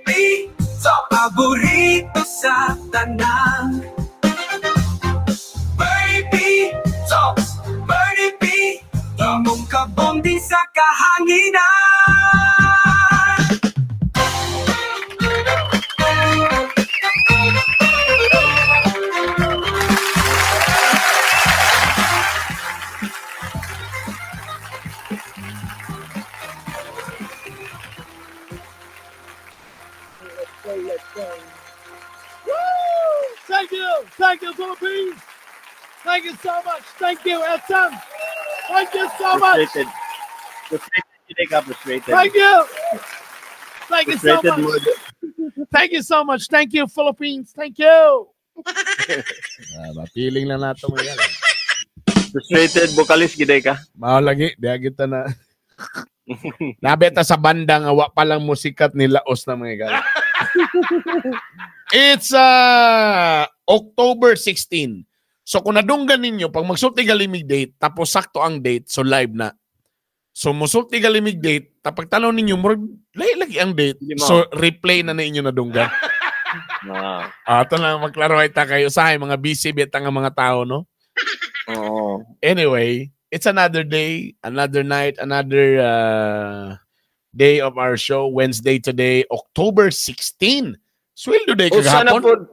Baby, so paborito sa tanang. Baby, Talks, Birdie B, imong kabondi sa kahanginan. Thank you, Philippines. Thank you so much. Thank you, SM. Thank you so much. Frustrated. Thank you. Thank you so much. Thank you so much. Thank you, Philippines. Thank you. Mapiling na nato mo yan. Frustrated vocalist giday ka. Mao lagi, diya kita na. Nabeta sa banda nga wa pa lang musikat ni Laos na mga guys. It's October 16. So kung nadunggan ninyo, pag magsulti galimig date, tapos sakto ang date, so live na. So musulti galimig date, tapag tanaw ninyo, lagi ang date, so replay na ninyo nadunggan. Ito na, maklaro ay ta kayo sa mga busy beta nga mga tao, no? Anyway, it's another day, another night, another day of our show. Wednesday today, October 16. Sweldo day kagahapon.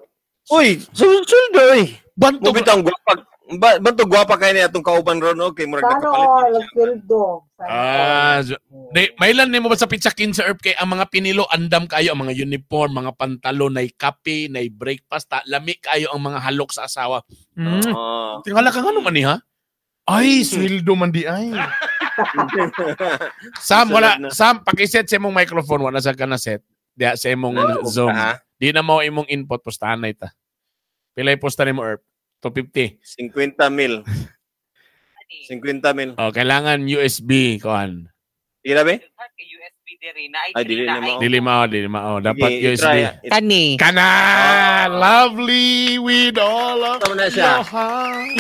Uy, sweldo eh. Banto bitang gwapa. Banto gwapa kay ni atong kauban ron, okay, murag nakapalit. Sweldo. Mailan nimo ba sa pizza 15 Earth kay ang mga pinilo andam kayo, ang mga uniform, mga pantalon, nay kape, nay breakfast, lami kayo ang mga halok sa asawa. Tingala ka nga naman ni ha? Ay, sweldo man di ay. Sam, pakiset sa imong microphone, wala sa ka na set. Diya sa imong Zoom. Di na mo imong input, postahan na ita. Pilay posta ni mo, Earp? 250. 50,000. 50,000. Oh, kailangan USB, kuhan. Ira ba? USB diri na ay dili mao. Dapat USB. Kana. Lovely with all of your heart.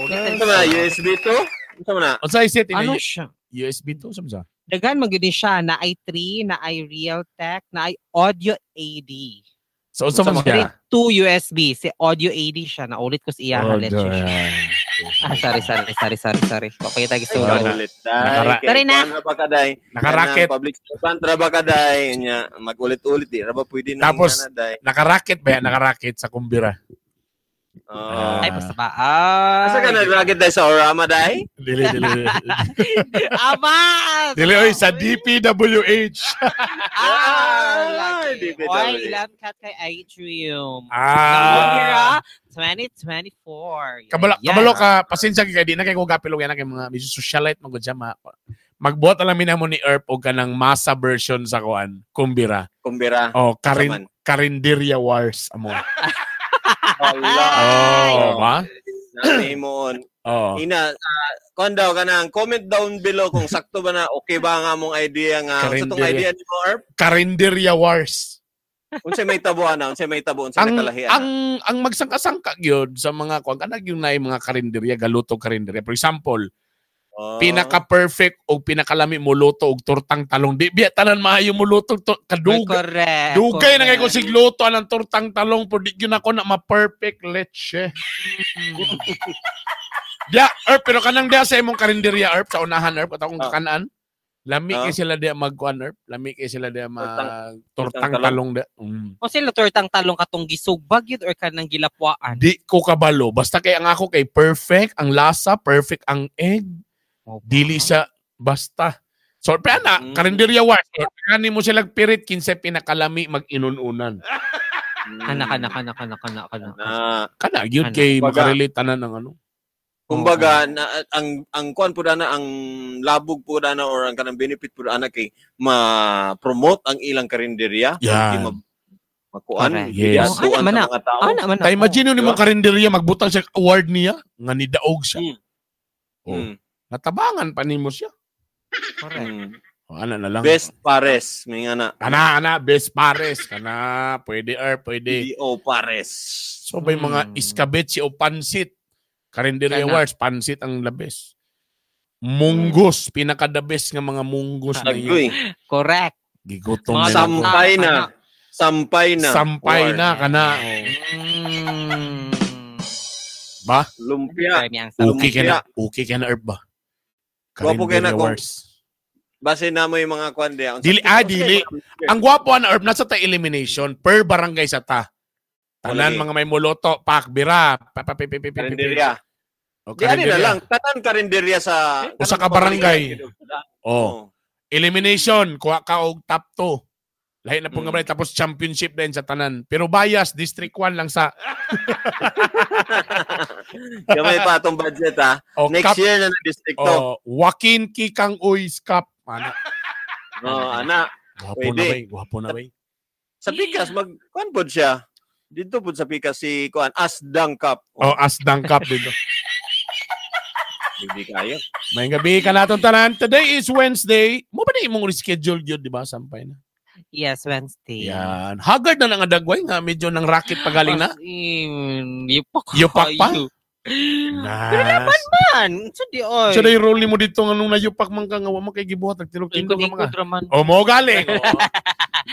Ito na, USB to? Ito na. Unsa iset ini? Ano siya? USB to, samsa? Dagan magyud siya na i3, na i-Realtek, na i-Audio AD. So unsa man siya? 2 USB, si Audio AD siya. Naulit ko sa iya halit siya. Sorry. Papakita ko sa ulit. Tari na. Nakaraket. Public servant ba kaday nya magulit-ulit di ra ba pwede na. Tapos nakaraket ba? Nakaraket sa kumbira. Ay, basta ba? Asa ka nag-racket dahil sa Orama dahil? Dili. Amas! Dili, oy, sa DPWH. Oy, love cat kay Atrium. 2024. Kabalo ka, pasensya kay di na kay ko gapilog yan kay mga medyo socialite magud siya magbuhat lang minamo ni Earp og kanang masa version sa kuan, kumbira. Oh, Karinderya Wars amo. Ba? Namimon. Ina, kuan daw kanang comment down below kung sakto ba na okay ba nga mong idea nga sa tong idea ni mo Earp? Karinderya Wars. Unsay may tabuan na, unsay nakalahian. Ang magsangka-sangka gyud sa mga kuan kanang yung nay mga karinderya, galuto karinderya. For example, pinaka-perfect o pinakalami mo luto og tortang talong. Di biya tanan maayo mo luto Correct. Dugay na kay ko sigluto ang tortang talong pero di gyud ako na ma-perfect leche. Dia, Earp, pero kanang dia sa imong karinderya, Earp, sa unahan, Earp, at akong kakanaan. Lami kay sila dia magkuan, Earp. Lami kay sila dia tortang talong dia. O sila tortang talong katong gisugbag yun or kanang gilapwaan? Di ko kabalo. Basta kay ang ako kay perfect, ang lasa, perfect ang egg. Dili siya basta. So, na, karinderya Wars. Kani mo sila pirit, 15 pinakalami mag-inununan. Kana. Kana, yun kay makarelate na ng ano. Kumbaga, ang kuan po na, ang labog po na or ang kanang benefit po na kay ma-promote ang ilang karinderya. Yeah. Makuan. Yes. Mga tao. Kaya imagine nyo mong karinderya, magbutang siya award niya, nga nidaog siya. Natabangan pa nimo siya. Correct. Ana na lang. Best pares, may ana. Ana, best pares. Kana, pwede pwede. BO pares. So, may mga iskabetsi o pansit. Karinderya Wars, pansit ang labes. Munggos, pinaka-the best nga mga munggos na yun. Correct. Gigutom na. Sampay na. Sampay na kana. Ba? Lumpia. Okay ka na Herb ba? Gwapo kayo na kung Wars. base na mo yung mga kwan diya. Dili. Ang gwapo na Herb nasa ta elimination per barangay sa ta. Tanan mga may moloto, pakbira, Karinderya. O Di ano na lang, tatan karinderya sa Usa ka barangay. Oh. Elimination, kuha ka og top 2. Lahi na po nga tapos championship din sa tanan. Pero bias, District 1 lang sa... Kamay pa itong budget ha. Oh, Next year na ng District 2. Oh, Joaquin Kikang Uys Cup. Ana. Ana. Gwapo na ba? Sa Pikas, kwan po siya. Dito po sa Pikas si kwan, Asdang Cup. Oh, Asdang Cup dito. Hindi kayo. May gabi ka natin tanan. Today is Wednesday. Mo ba na imong reschedule yun, di ba? Sampay na. Yes, Wednesday. Yan. Haggard na lang ang dagway nga. Medyo ng racket pagaling na. Yupak pa? Pero naman man. So di oy. So, yung role mo dito nga nung nayupak man ka nga. Wama kay gibuhat. Nagtilog-tindog ka mga. O, mo galing.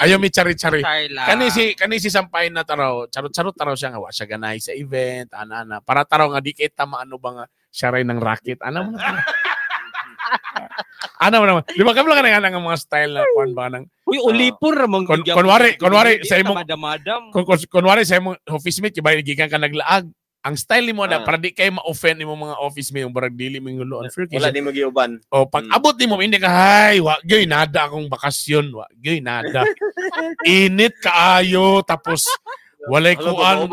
Ayaw mi chari-chari. Kani si Sampay na taraw. Charot-charot taraw siya nga. Wa siya ganay sa event. Ana-ana. Para taraw nga di kita maano ba nga siya rin ng racket. Ano mo na? Ano mo naman? Di ba kami lang nga ng mga style na kuwan ba ng... Uy, ulipor ramang kunwari sa imong... Madam. Kunwari sa imong office mate, iba gikan ka naglaag. Ang style mo na, para di kayo ma-offend imong mga office mate, yung barag dili mo yung luon. Wala di mag-iuban. O, pag abot ni mo, hindi ka, hay, wagyoy, nada akong bakasyon. Wagyoy, nada. Init kaayo, tapos walay kuan.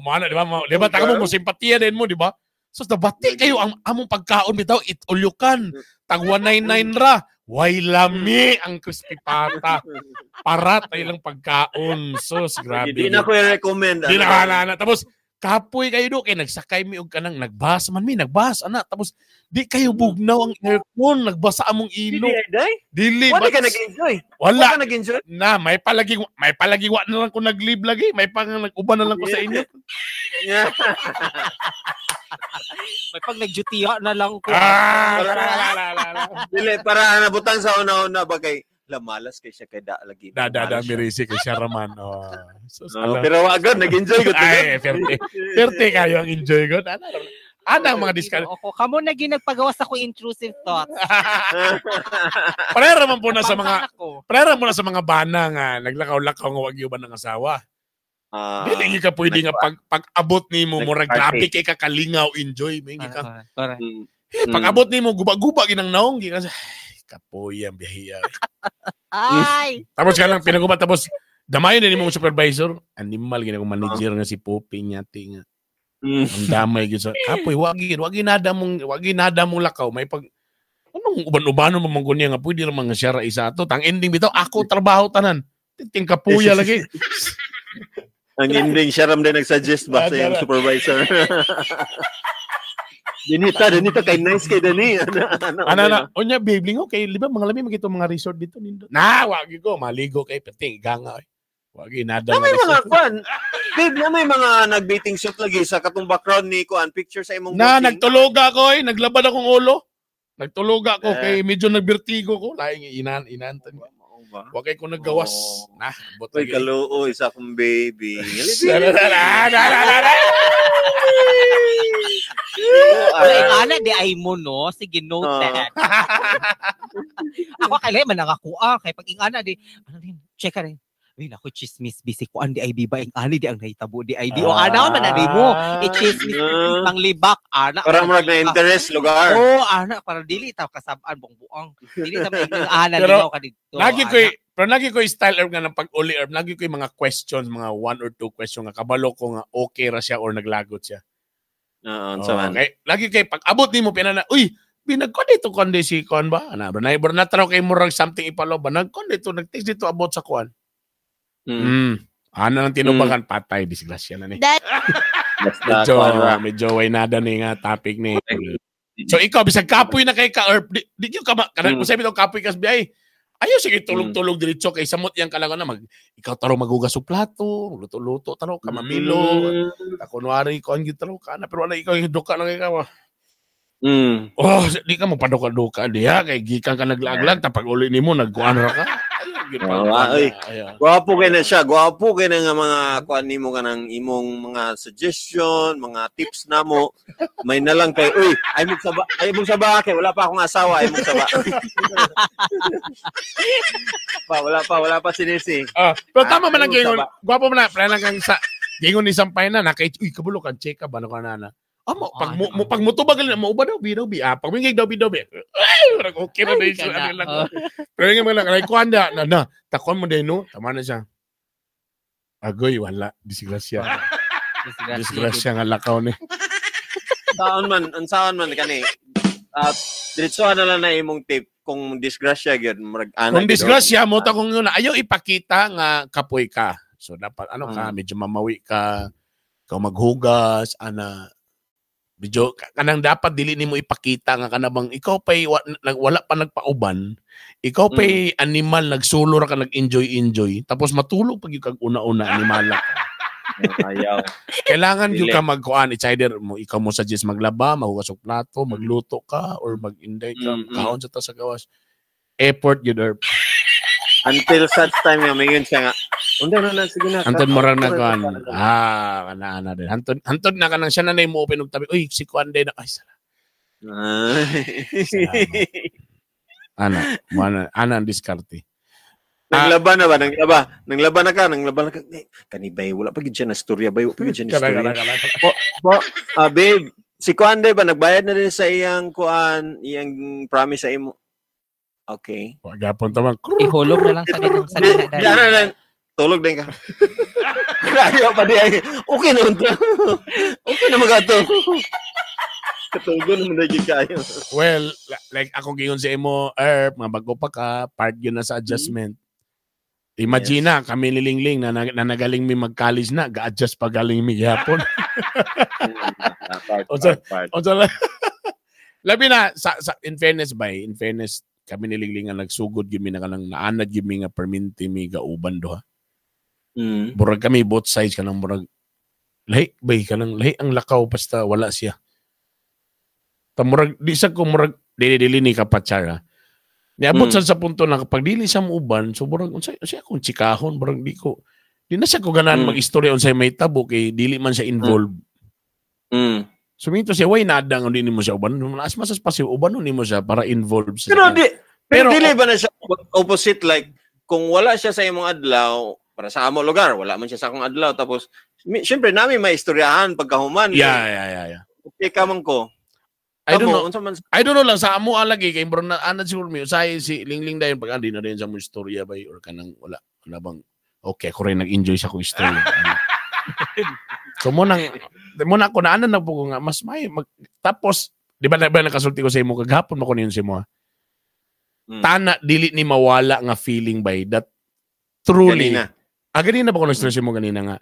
Mana, di ba? Di ba, taka mo simpatiya din mo, di ba? So, nabati kayo ang among pagkaon bitaw, itulyukan. Tag 199 ra. Way lami ang crispy pata. Parat ay lang pagkaon. So, grabe. Hindi na ko i-recommend. Hindi na. Tapos, kapoy kayo do. Kaya nagsakay mi og kanang nagbas man mi. Nagbas, ana. Tapos, di kayo bugnaw ang aircon. Nagbasa among ilo. Dili. Wala ka nag-enjoy. Wala. Ka nag-enjoy. Na, may palagi wa na lang ko nag-live lagi. May pang nag-uban na lang ko sa inyo. May pag nag-jutiya na lang ko. Dili, para nabutang sa una-una ba kay lamalas kay siya kay da lagi. Da mirisi kay siya raman. Pero agad nag-enjoy ko. Ay, perte kayo ang enjoy ko. Anang mga discount. Ako, kamo na ginagpagawas ako intrusive thoughts. Parera man po na sa mga bana nga naglakaw-lakaw nga wag ba ng asawa. Dili ka pwede nga pag-abot ni mo murag grabe kay kakalingaw enjoy mingi ka. Pag-abot ni mo guba-guba ginang naong gi kasi kapoy ang biyahe. Ay. Tapos ka lang pinagubat tapos damayon din mo supervisor, animal ginang manager nga si Popi nyati nga. Ang damay gyud sa kapoy wag nada mong lakaw may pag anong uban-ubano mo mong kunya nga pwede ra mga share isa to tang ending bitaw ako trabaho tanan. Ting kapuya lagi. Ang ending, siya ram din nag-suggest ba sa yung supervisor. Dinita, kay nice kay Dani. Ano, onya, babe, okay, di ba, mga lami, magito mga resort dito. Wag ko, maligo kay Peting, ganga, wag inada. May mga kwan. Babe, may mga nag-dating shoot lagi sa katong background ni Kuan, picture sa imong booking. Nagtulog ako, naglabad akong ulo. Nagtulog ako, kay medyo nagbertigo ko, laing inantan ko. Wag kay ko naggawas. Uy, kaluoy sa akong baby. Ana di ay mo no, sige noted. Ako kailan man nakakuha kay pag ingana di ano din check ka rin. Uy, naku, chismis busy ko ang di IB ba ang ani di ang nahitabo di IB o ana man na mo i-chismis pang libak ana para mo na interest lugar ana para dili ta kasab-an buang dili ta ana linaw ka dito lagi ko style herb nga ng pag-uli herb lagi ko yung mga questions mga 1 or 2 question nga kabalo ko nga okay ra siya or naglagot siya okay. Lagi kay pag abot nimo pinana uy binagkon dito kundi si kuan ba ana ba na traw kay murag something ipalo ba nagkon dito nagtext dito about sa kuan. Ano nang tinubagan patay disgrasya na ni. Medyo way nada ni nga topic ni. So ikaw bisag kapoy na kay ka or di yung ka kanang usabi tong kapoy kas biay. Ayaw sige tulog-tulog diretso kay samot yang kalagon na ikaw taro magugas og plato, luto-luto taro ka mamilo. Kunwari ko ang gitaro ka na pero wala ikaw yung duka lang ikaw. Di ka mo paduka-duka diha kay gikan ka naglaglag tapag uli nimo nagkuan ra ka. Yun Gwapo kay na siya. Gwapo kay na nga mga kuan nimo kanang imong mga suggestion, mga tips namo. May nalang kay, uy, ay mong saba kay wala pa akong asawa, ay mong saba. wala pa sinisi. Pero tama man ang gingon. Gwapo man na, plan kang sa gingon ni Sampay na kay uy kabalo kan check up ano ka na. Pag mutubag mo ba daw bi. Pag mingig daw bi. Ay, okay na din siya lang. Pero nga man lang kuan na takon mo din no. Tama na siya. Agoy wala disgrasya. Disgrasya nga lakaw ni. Saan man kani. Diretso na lang na imong tip kung disgrasya gyud kung disgrasya mo ta kung ayaw ipakita nga kapoy ka. So dapat ka medyo mamawi ka maghugas medyo kanang dapat dili nimo ipakita nga kanabang ikaw pay wala pa nagpauban, ikaw pay animal nagsulo ra ka nag-enjoy tapos matulog pag yung una-una animal ka. Ayaw. Kailangan yung ka magkuan, it's either ikaw mo suggest maglaba, maghugas og plato, magluto ka or mag-inday ka kahon sa gawas. Effort yun until such time nga mayon siya nga na sige na. Hantod mo rin na kuan. Kana din. Hantod na kanang siya na mo open og tabi. Uy, si kuan din. Ay, sala. Ana ang diskarte. Nanglaban na ba? Nanglaban na ka. Kanibay, wala pa gid siya na storya ba? Wala pa gid siya na storya. Babe, si kuan ba nagbayad na din sa iyang kuan, iyang promise sa imo? Okay. Wagapon tamang. Ihulog na lang sa ditong salita. Tulog din ka. Ayaw pa di. Okay na unta. Okay na magato. Katugon naman na kayo. Well, like ako giyon si imo, mga bago pa ka, part yun na sa adjustment. Imagine na, kami nilingling na nagaling mi mag-college na, ga-adjust pa galing mi gihapon. Labi na, in fairness, kami nilinglingan nagsugod gimi na kanang naanad gimi nga perminti mi gauban do ha. Burag kami both sides kanang burag lahi ang lakaw basta wala siya. Ta murag di sa ko murag dili ni kapatsara. Niabot sa punto na kapag dili sa uban so burag unsay akong chikahon burag di na siya ko ganahan mag-istorya unsay may tabo kay dili man siya involved. Sumito siya, why nada nga din mo siya uban? As masas pa siya, uban ni mo siya para involved siya. Pero dili ba na siya opposite? Like, kung wala siya sa imong adlaw, para sa amo lugar, wala man siya sa akong adlaw. Tapos, siyempre, namin may istoryahan pagkahuman. Yeah. Okay ka man ko. I don't know lang, sa amo alagi, kay bro na anad siguro mi, usay si Lingling dayon pag andi na rin sa mo istorya ba, or kanang wala bang, okay, ako rin nag-enjoy sa kong istorya. So muna ako na po nga mas may tapos di ba nakasulti ko sa imo kagahapon mo ko niyon sa imo. Tana dili ni mawala nga feeling by that truly. Ganina ba ko na-stress mo ganina nga.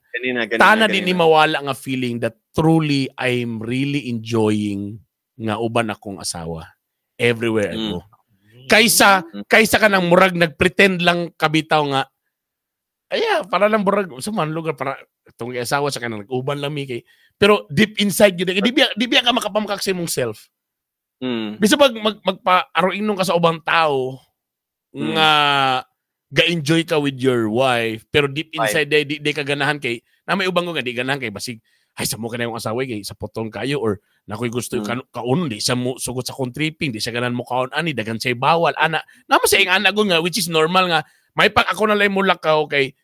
Tana di ni mawala nga feeling that truly I'm really enjoying nga uban akong asawa everywhere I go. Kaysa ka nang murag nagpretend lang kabitaw nga para lang murag sa man lugar para itong asawa sa kanang nag-uban lang kay pero deep inside yun di biya ka makapamkak sa imong self. Bisa pag magpa-aruin nung ka sa ubang tao nga ga-enjoy ka with your wife pero deep inside di ka ganahan kay na may ubang ko nga di ganahan kay basig ay sa mo ka na yung asawa kay sa potong kayo or nakoy gusto yung kaon di sa mo sugot sa tripping di sa ganan mo kaon ani dagan say bawal ana naman sa ing anak ko nga which is normal nga may pag ako na lang mo lakaw kay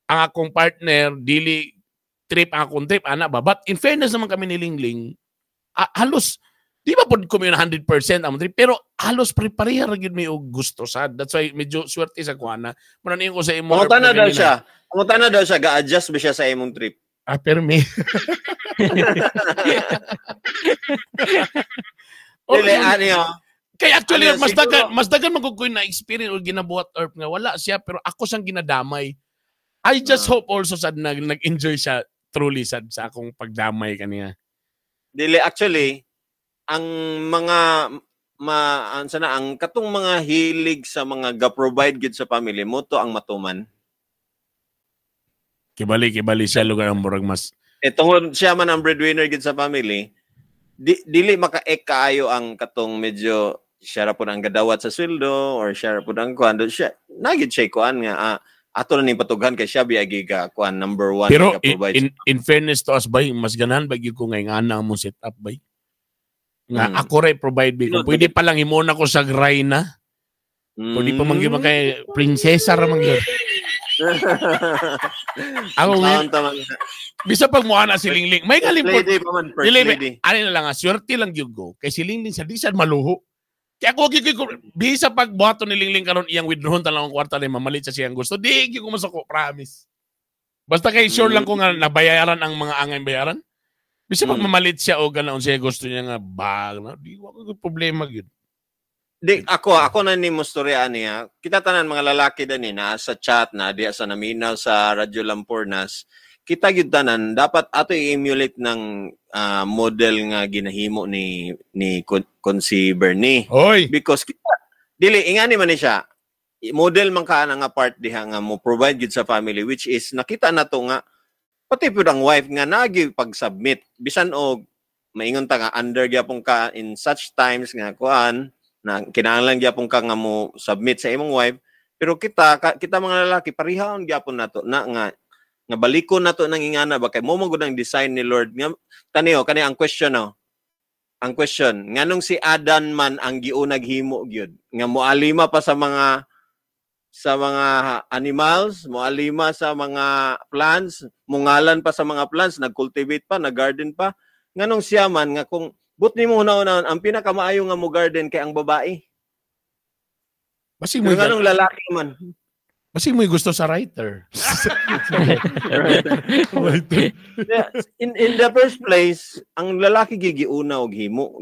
ang akong partner, dili trip ang akong trip, anak ba? But in fairness naman kami ni Lingling, halos, di ba po kami na 100% ang trip, pero halos pare-pareha rin may gusto sa. That's why medyo swerte sa kuha na. Muna niyo ko sa imo. Pangutan na daw siya, ga-adjust ba siya sa imong trip? Pero me. Dili, ano kaya actually, mas dagan magkukuin na experience o ginabuhat or nga wala siya, pero ako siyang ginadamay. I just hope also sad na nag-enjoy siya truly sad sa akong pagdamay kaniya. Dili actually ang mga ang katong mga hilig sa mga ga-provide gid sa family mo to ang matuman. Kibali siya lugar ang murag mas. Tungod siya man ang breadwinner gid sa family. Dili maka-ek kaayo ang katong medyo siya ra pud ang gadawat sa sweldo or siya ra pud ang kuan siya nagid siya kuan nga ato na ni patughan kay siya biya kuan number 1 Pero provide. in fairness to us bay, mas ganahan ba gyud ko nga ana mo setup bay. Nga ako ray provide bay. Kung pwede pa lang himon ako sa Grayna. Pwede pa man gyud kay prinsesa ra man gyud. Ako bisa pag mo ana si Linglling, may galimpot. Dili, ano na lang, swerte lang gyud go. Kay si Linglling sa di sad maluho. Kaya ako bisa pag buhaton ni Linglling karon iyang withdrawon talang ang kwarta ni mamalit sa siyang gusto. Di gyud ko masako, promise. Basta kay sure lang ko nga nabayaran ang mga angay bayaran. Bisa pag mamalit siya o ganaon siya gusto niya nga bag na, di ko problema gyud. Di ako na ni mustorya niya. Kita tanan mga lalaki dani na sa chat na diya sa naminaw sa Radyo Lampornas. Kita gyud tanan dapat ato i-emulate ng model nga ginahimo ni si Bernie. Hoy, Because kita dili ingani man ni siya. Model man ka nga part diha nga mo provide gyud sa family which is nakita na to nga pati pud ang wife nga nagi pag-submit bisan og maingon ta nga under gyapon ka in such times nga kuan na kinahanglan gyapon ka nga mo submit sa imong wife pero kita mga lalaki parihon gyapon nato na nga balikon nato nang ingana ba kay mo man gud ang design ni Lord nga kani ang question ang question nganong si Adam man ang giunag himo gyud nga moalima pa sa mga animals, moalima sa mga plants, mungalan pa sa mga plants, nagcultivate pa, naggarden pa. Nganong siya man nga kung but nimo una-una ang pinakamaayo nga mo garden kay ang babae. basi mo Nganong lalaki man. Basi mo gusto sa writer. in the first place, ang lalaki gigiuna og himo,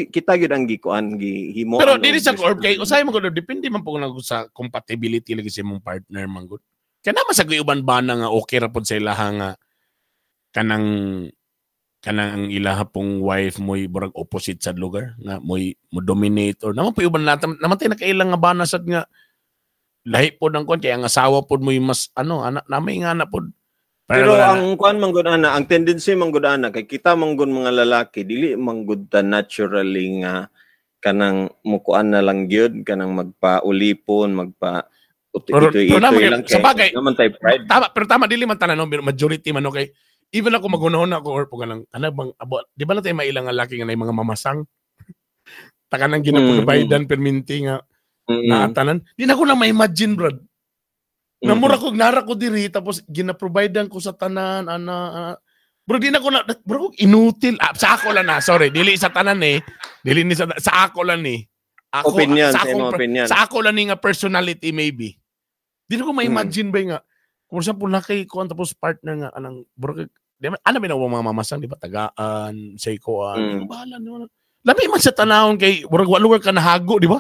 kita gyud ang gikuan gihimo. Pero dili sa corp kay usay mo gud depende man po na sa compatibility lagi sa imong partner man gud. Kaya naman sa gayuban bana nga okay ra pod sa ilaha nga kanang ang ilaha pong wife mo'y burag opposite sa lugar nga mo dominate or naman po iban naman tay nakailang nga bana sad nga lahi po ng kon kaya ang asawa po mo mas anak namay nga na po. Pero ang kuan manggod ana, ang tendency manggod ana kay kita manggod mga lalaki dili manggod ta naturally nga kanang mukuan na lang gyud kanang magpaulipon pero lang sa bagay naman tay pride. Tama dili man tanan majority man okay. Even ako magunahon ako or pag lang bang di ba na tayo mailang nga laki nga na mga mamasang takanang ginaprovidean perminti nga tanan. Di na ko na ma-imagine, bro. Namura ko, nara ko diri, tapos ginaprovidean ko sa tanan, bro, di na ko na, bro, inutil. Sa ako lang na, sorry, dili sa tanan eh. Dili ni sa ako lang eh. Ako, opinion, opinion. Sa ako lang nga personality maybe. Di na ko ma-imagine ba nga. Kung example, nakay ko, tapos partner nga, bro, ano ba na mga mamasang, di ba, tagaan, saykoan, bahala naman. Labi man sa tanawon kay, lugar ka nahago, di ba?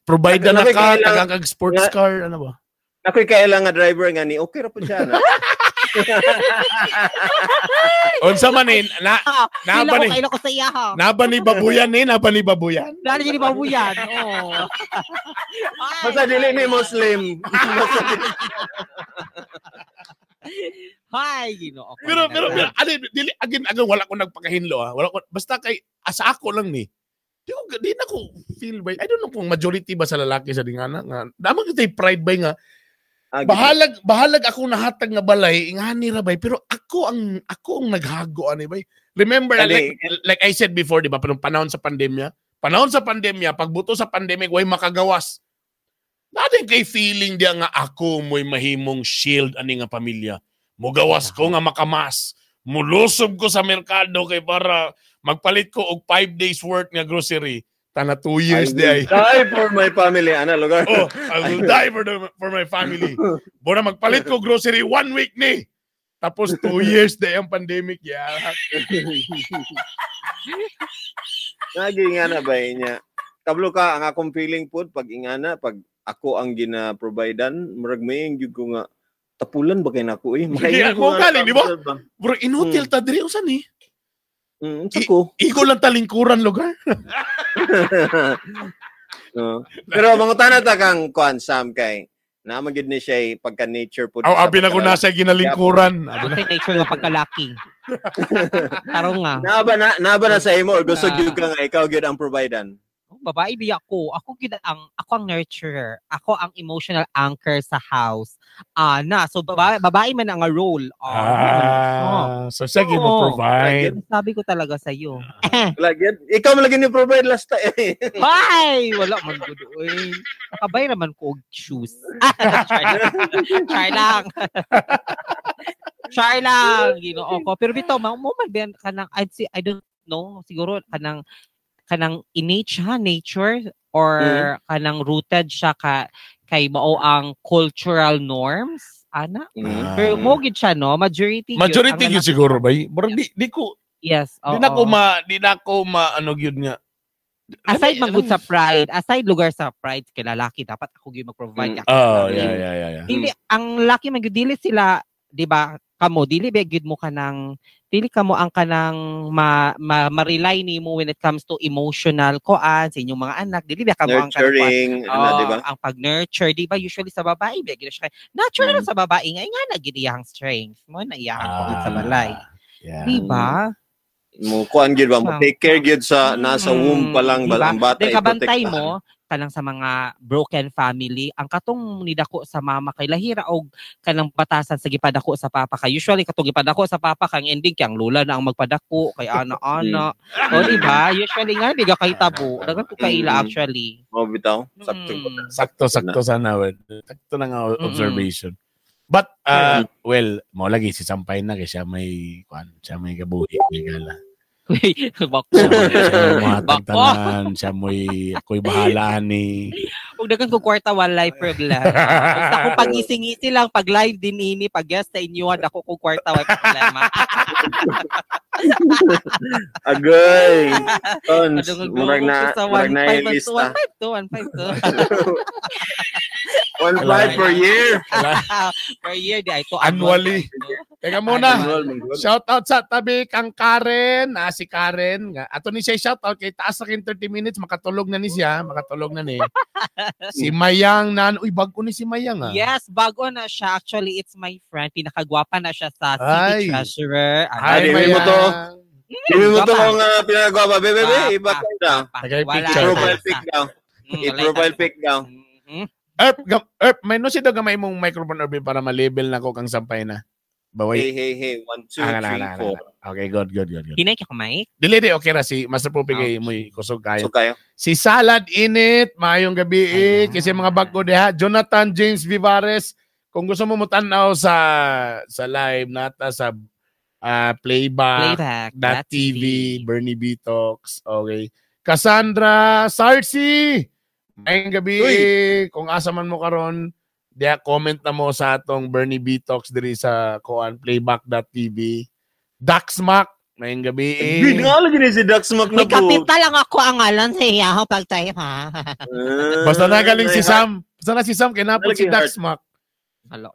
Provide na ka, tagang sports car, ano ba? Ako'y kailangan driver nga ni, okay ra po siya. Unsa man eh, Kailan ko sa iya ha. Naba ni babuyan eh, naba ni babuyan. Dali ni babuyan, oh. Basta dili ni Muslim. Hay, Ginoo. Pero dili again wala ko nagpakahinlo ha. Wala ko basta kay asa ako lang ni. Di na ko feel by, I don't know kung majority ba sa lalaki sa dingana nga. Dama kita pride by nga. Bahalag ako nahatag nga balay, ingani ra bay, pero ako ang naghago ani bay. Remember like I said before, di ba, panahon sa pandemya, pagbuto sa pandemic way makagawas. Natin kay feeling dia nga ako mo'y mahimong shield ani nga pamilya. Mugawas ko nga makamas. Mulusob ko sa merkado kay para magpalit ko og 5 days worth nga grocery. Tana 2 years I will die for my family. Ana lugar. Oh, I will die for my family. Bora magpalit ko grocery 1 week ni. Tapos 2 years day ang pandemic. Yeah. Nagingana ba niya? Kablo ka ang akong feeling pod pag ingana pag ako ang gina-providean, murag may gyud ko nga tapulan ba kay nako eh. Makaya ko galing, di ba? Bro, inutil ta diri usan ni. Iko lang talingkuran lugar. Pero mangutana ta kang kuan Sam kay naman gid ni siya pagka nature pud. Abi na ko nasa ginalingkuran. Abi nature nga pagkalaki. Tarong nga. Naba na sa imo or gusto gyud ka nga ikaw gyud ang providean. Babae biya ko. Ako ang nurturer. Ako ang emotional anchor sa house. So babae man ang role. So sige mo provide. Sabi ko talaga sa iyo. Ikaw mo lagi ni provide last time. Bye! Wala man good. Nakabay naman ko og shoes. Char lang. Ginoo ko. Pero bitaw, mo man ba kanang, I don't know, siguro kanang innate siya, nature, or kanang rooted siya kay mao ang cultural norms, ana? Pero mo gid siya, no? Majority yun siguro ba? Pero di ko, yes, di na ko ano yun nga. Aside magud sa pride, aside lugar sa pride kay lalaki, dapat ako gyud mag-provide. Yeah. Dili, ang laki man gyud dili sila, di ba? Kamo dili ba gyud mo kanang dili kamo ang kanang ma-rely nimo when it comes to emotional koan sa inyong mga anak, dili ba kamo ang nurturing, diba? Ang pag-nurture, di ba usually sa babae ba gyud siya natural sa babae nga nagid iyang strength mo na iyang sa balay. Di ba? Mo kuan gyud ba mo take care gyud sa nasa womb pa lang diba? Ang bata kabantay mo kanang sa mga broken family ang katong nidako sa mama kay lahira og kanang batasan sa gipadako sa papa kay usually katong gipadako sa papa kang ending kay ang lula na ang magpadako kay ana-ana o di ba usually nga biga kay tabo dagan ko kaila actually bitaw sakto sana sakto na nga observation. But well mo lagi si Sampay na kay siya may gabuhi may gala. Siya mo'y ako'y bahala ni. Huwag dagan ko kwarta walay problem. Basta kung pag-ising-isi lang, pag live din ini, pag guest sa inyo, ako kung kwarta walay problema. Agoy! Tons, murag na ilista. 1.5 per year. Per year, di ito. Annually. Teka muna. Shout out sa tabi kang Karen. Si Karen. Ato ni siya shout out kay taas na 30 minutes. Makatulog na ni siya. Si Mayang uy, bago ni si Mayang Yes, bago na siya. Actually, it's my friend. Pinakagwapa na siya sa City Treasurer. Hi, Mayang. Hindi mo to kung pinagwapa. Bebe, iba ka daw. Profile pic daw. I-profile pic daw. Erp, may no si daw gamay mong microphone Erp para ma-label na ko kang Sampay na. Baway. Hey. 1, 2, 3, 4. Okay, good. Hinay ka mic? Dili okay ra si Master Popi kay mo'y kusog kayo. kayo. Si Salad Init, maayong gabi kasi mga bago diha. Jonathan James Vivares, kung gusto mo mutanaw sa live nata sa playback.tv, Bernie B Talks. Okay. Cassandra Sarsi, maayong gabi. Kung asa man mo karon, diya comment na mo sa atong Bernie B Talks diri sa playback.tv. Daxmac, mayong gabi. Lagi ni si Daxmac na po. May kapital lang ako ang alam sa iya pag tayo ha. Basta na galing si Sam. Basta na si Sam, kinapot si Daxmac. Hello.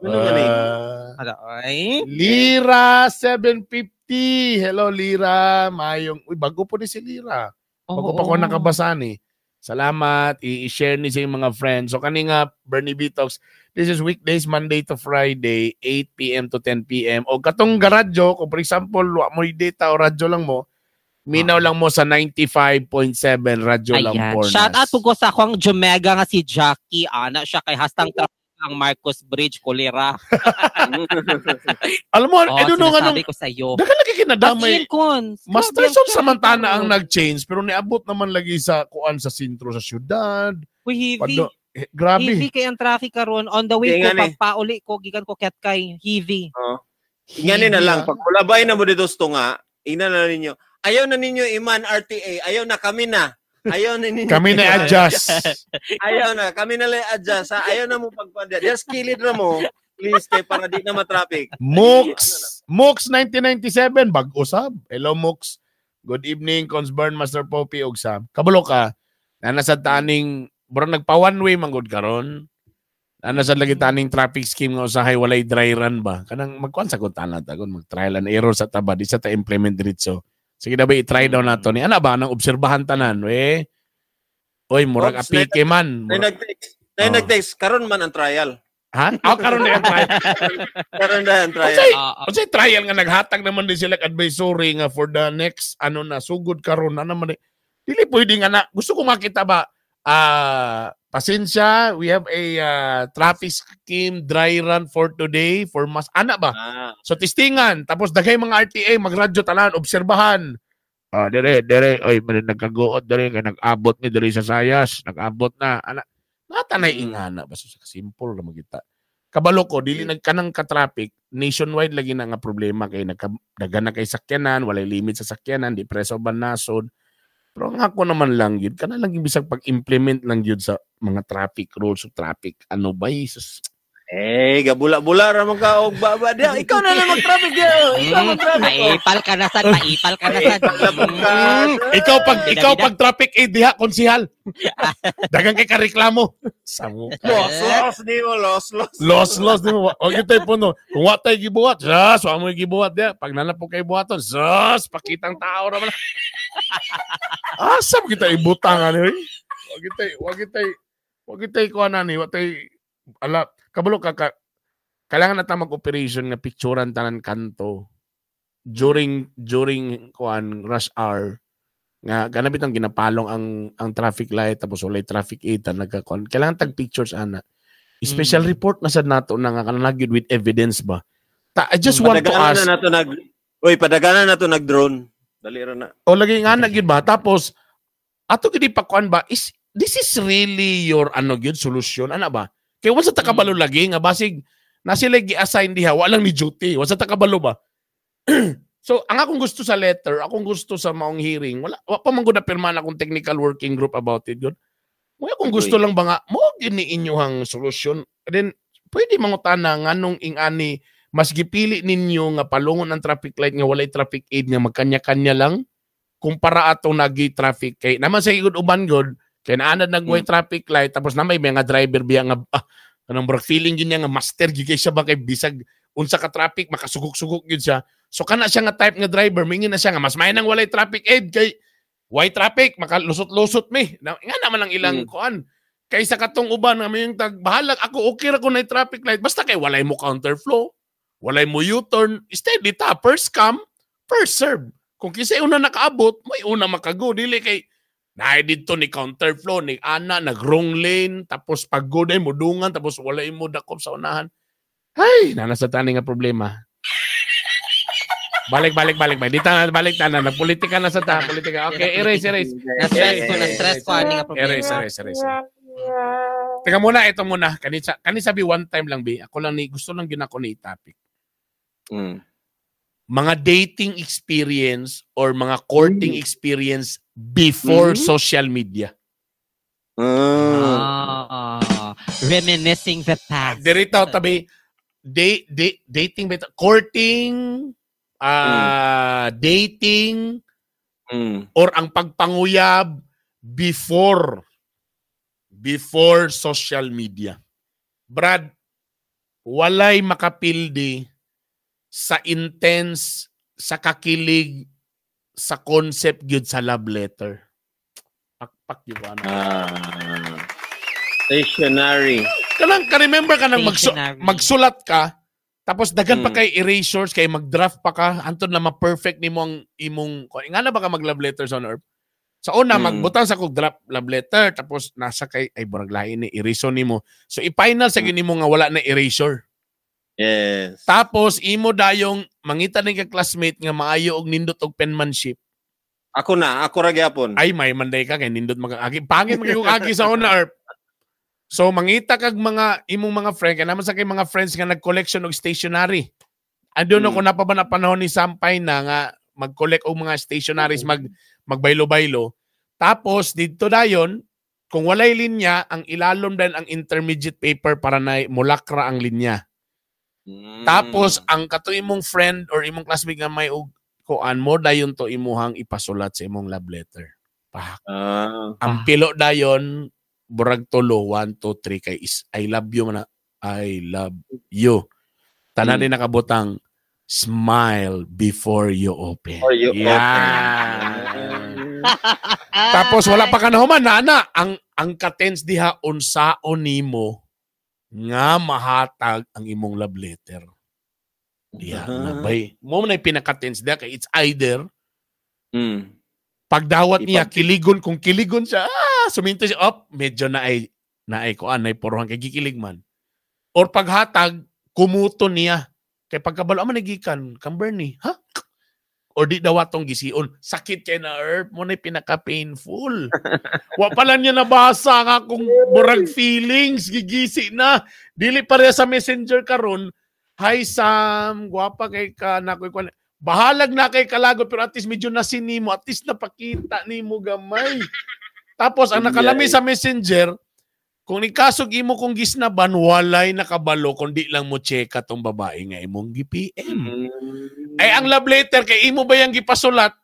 Lira 750. Hello Lira. Mayong, bago po ni si Lira. Bago pa ko nakabasa ni. Salamat. I-share ni sa mga friends. So kanina Bernie B Talks. This is weekdays, Monday to Friday, 8 p.m. to 10 p.m. O katong garadyo, kung for example, mo data o radyo lang mo, minaw lang mo sa 95.7 radyo lang po. Shout out po sa akong Jomega nga si Jackie. Ana siya kay hastang ang Marcos Bridge, Kolera. Alam mo, I don't know sabi ko sa iyo. Dagan lagi kinadamay. Master Son samantana ang nag-change, pero niabot naman lagi sa kuan sa sentro sa syudad. Uy, heavy. Grabe. Heavy kay ang traffic karon on the way ko pagpauli ko gikan ko ket kay heavy. Ingani na lang pag kulabay na mo dito nga, ina na ninyo. Ayaw na ninyo iman RTA, ayaw na kami na. Ayaw na ninyo. Kami na adjust. Ayaw na, kami na lang adjust. Ayaw na mo pagpanda. Just kilid na mo. Please para di na ma-traffic. Mooks 1997 bag-usab. Hello Mooks. Good evening Consburn Master Poppy ug Sam. Kabalo ka. Na nasa taning bro nagpa one way manggod karon. Ana sa lagi taning traffic scheme nga usahay walay dry run ba. Kanang magkuan sa kuntanan tagon mag-trial and error sa taba di sa ta implement diretso. Sige na ba i-try daw nato ni ana ba nang obserbahan tanan we. Oy murag apike man. Nag-text karon man ang trial. Ha? Karon na ang trial. Karon na ang trial. Kasi trial nga naghatag naman din sila advisory nga for the next na sugod karon na naman Dili pwede nga na. Gusto ko makita ba, pasensya, we have a traffic scheme dry run for today, for mas, ana ba? So, testingan. Tapos, dagay mga RTA, magradyo talan, obserbahan. Dire, oy, nagkaguot, dire, nag-abot ni dire sa Sayas, nag-abot na, ana. Natanay ingana, basta sa simple na magita. Kabalo ko, dili nagkanang ka-traffic, nationwide lagi na nga problema kay nagdagan na kay sakyanan, walay limit sa sakyanan, di preso ba nasod. Pero ang ako naman lang yun, kana lang yung bisag pag-implement lang yun sa mga traffic rules of traffic. Ano ba, Jesus? Gabula-bula raman ka og baba dia. Ikaw na lang mag-traffic dia. Ikaw mag-traffic. Maipal ka na sad. Ikaw pag traffic diha konsihal. Dagang kay kareklamo. Samo. Loss Loss di mo. O gitay po no. Kung wa tay gibuhat, jas, wa mo gibuhat dia. Pag nanapo kay buhaton, jas, pakitang tao ra man. Asam kita ibutang ani. Wa gitay ko anani, wa tay ala kabalo kailangan na ta mag-operation nga picturean tanan kanto during rush hour nga ganabit ang ginapalong ang traffic light tapos walay traffic aid nagka-kon kailangan tag pictures ana special report na sad nato na nga kanagid with evidence ba I just want to ask padaganan na to nag-drone dali ra na o lagi nga gyud ba tapos ato gid pa kuan ba is this is really your gyud solution ana ba kaya wala sa takabalo lagi nga basig na sila gi-assign diha walang ni duty wala sa takabalo ba so ang akong gusto sa letter akong gusto sa maong hearing wala pa man gud na pirma na akong technical working group about it good mo akong gusto lang ba nga mo gini inyong solusyon then pwede mangutana nganong ingani mas gipili ninyo nga palungon ang traffic light nga walay traffic aid nga magkanya-kanya lang kumpara ato nagi traffic kay naman sa igud uban god kaya naanad nag-way traffic light, tapos na may mga driver biya nga, anong feeling yun niya nga master, gigay siya ba kay bisag, unsa ka traffic, makasugok-sugok yun siya. So kana siya nga type nga driver, mingin na siya nga, mas may nang walay traffic aid, kay white traffic, makalusot-lusot mi. Nga naman ang ilang kuan. Kaysa katong uban, nga may yung tagbahalag, ako okay ra ko na traffic light, basta kay walay mo counterflow, walay mo U-turn, steady ta, first come, first serve. Kung kisay una nakaabot, may una makago, dili kay, naay dito ni counterflow, ni ana, nag-wrong lane, tapos pagod ay mudungan, tapos wala mo dakop sa unahan. Ay, nasa tani nga problema. Balik. Dito na, balik na. Nagpolitika na sa ta. Politika. Okay, erase. Na-stress ko, ani nga problema. Erase. Teka muna, ito muna. Kani sabi one time lang, B. Ako lang gusto lang ginako ni topic. Mga dating experience or mga courting experience before social media. Reminiscing the past. Dirito tabi dating courting dating or ang pagpanguyab before social media. Brad, walay makapildi sa intense, sa kakilig, sa concept gyud sa love letter. Pakpak yun ba? Stationary. Ka-remember ka nang magsulat ka, tapos dagan pa kay erasures, kay mag-draft pa ka, antod na ma-perfect ni mo ang imong, nga na ba ka mag-love letters on earth? Sa una, magbutang sa kong draft love letter, tapos nasa kay, ay burag lain ni, eraser ni mo. So, i-final sa gini mo nga wala na erasure. Yes. Tapos imo dayong mangita ning ka-classmate nga maayo og nindot og penmanship. Ako ra gyapon. Ay may manday ka kay nindot mag-agi. Pangit magiging agi sa una. So mangita kag mga imong mga friend kay naman sa kay mga friends nga nag-collection og stationery. Andun ako na pa ba na panahon ni Sampay na nga mag-collect og mga stationaries magbaylo-baylo. Tapos dito dayon kung walay linya ang ilalom din ang intermediate paper para na mulakra ang linya. Tapos ang kato imong friend or imong classmate nga may kuan mo dayon to imuhang ipasulat sa imong love letter. Ang pilo dayon burag tulo 1 2 3 kay I love you man. I love you. Tanan din nakabutang smile before you open. Tapos wala pa kanahuman na ang ka-tense diha unsaon nimo nga mahatag ang imong love letter. Nabay. Mo na pinaka-tense diha kay it's either Pagdawat niya, kiligon, kung kiligon siya, suminto siya, medyo naay kuan, naay poruhan, kay gikilig man. Or paghatag, kumuto niya. Kay pagkabalo, nagikan, kang Bernie, ha? Or di daw atong gision. Sakit kay na herb mo na pinaka-painful. Wa pala niya nabasa nga kung burag feelings, gigisi na. Dili pareha sa messenger karon. Hi Sam, guwapa kay ka na ko. Bahalag na kay kalagot pero at least medyo nasin nimo, at least napakita nimo gamay. Tapos ang nakalami sa messenger, kung ikasog imo kung gisnaban, walay nakabalo kundi lang mo checka tong babae nga imong gi-PM. Ay ang love letter kay imo ba yang gipasulat?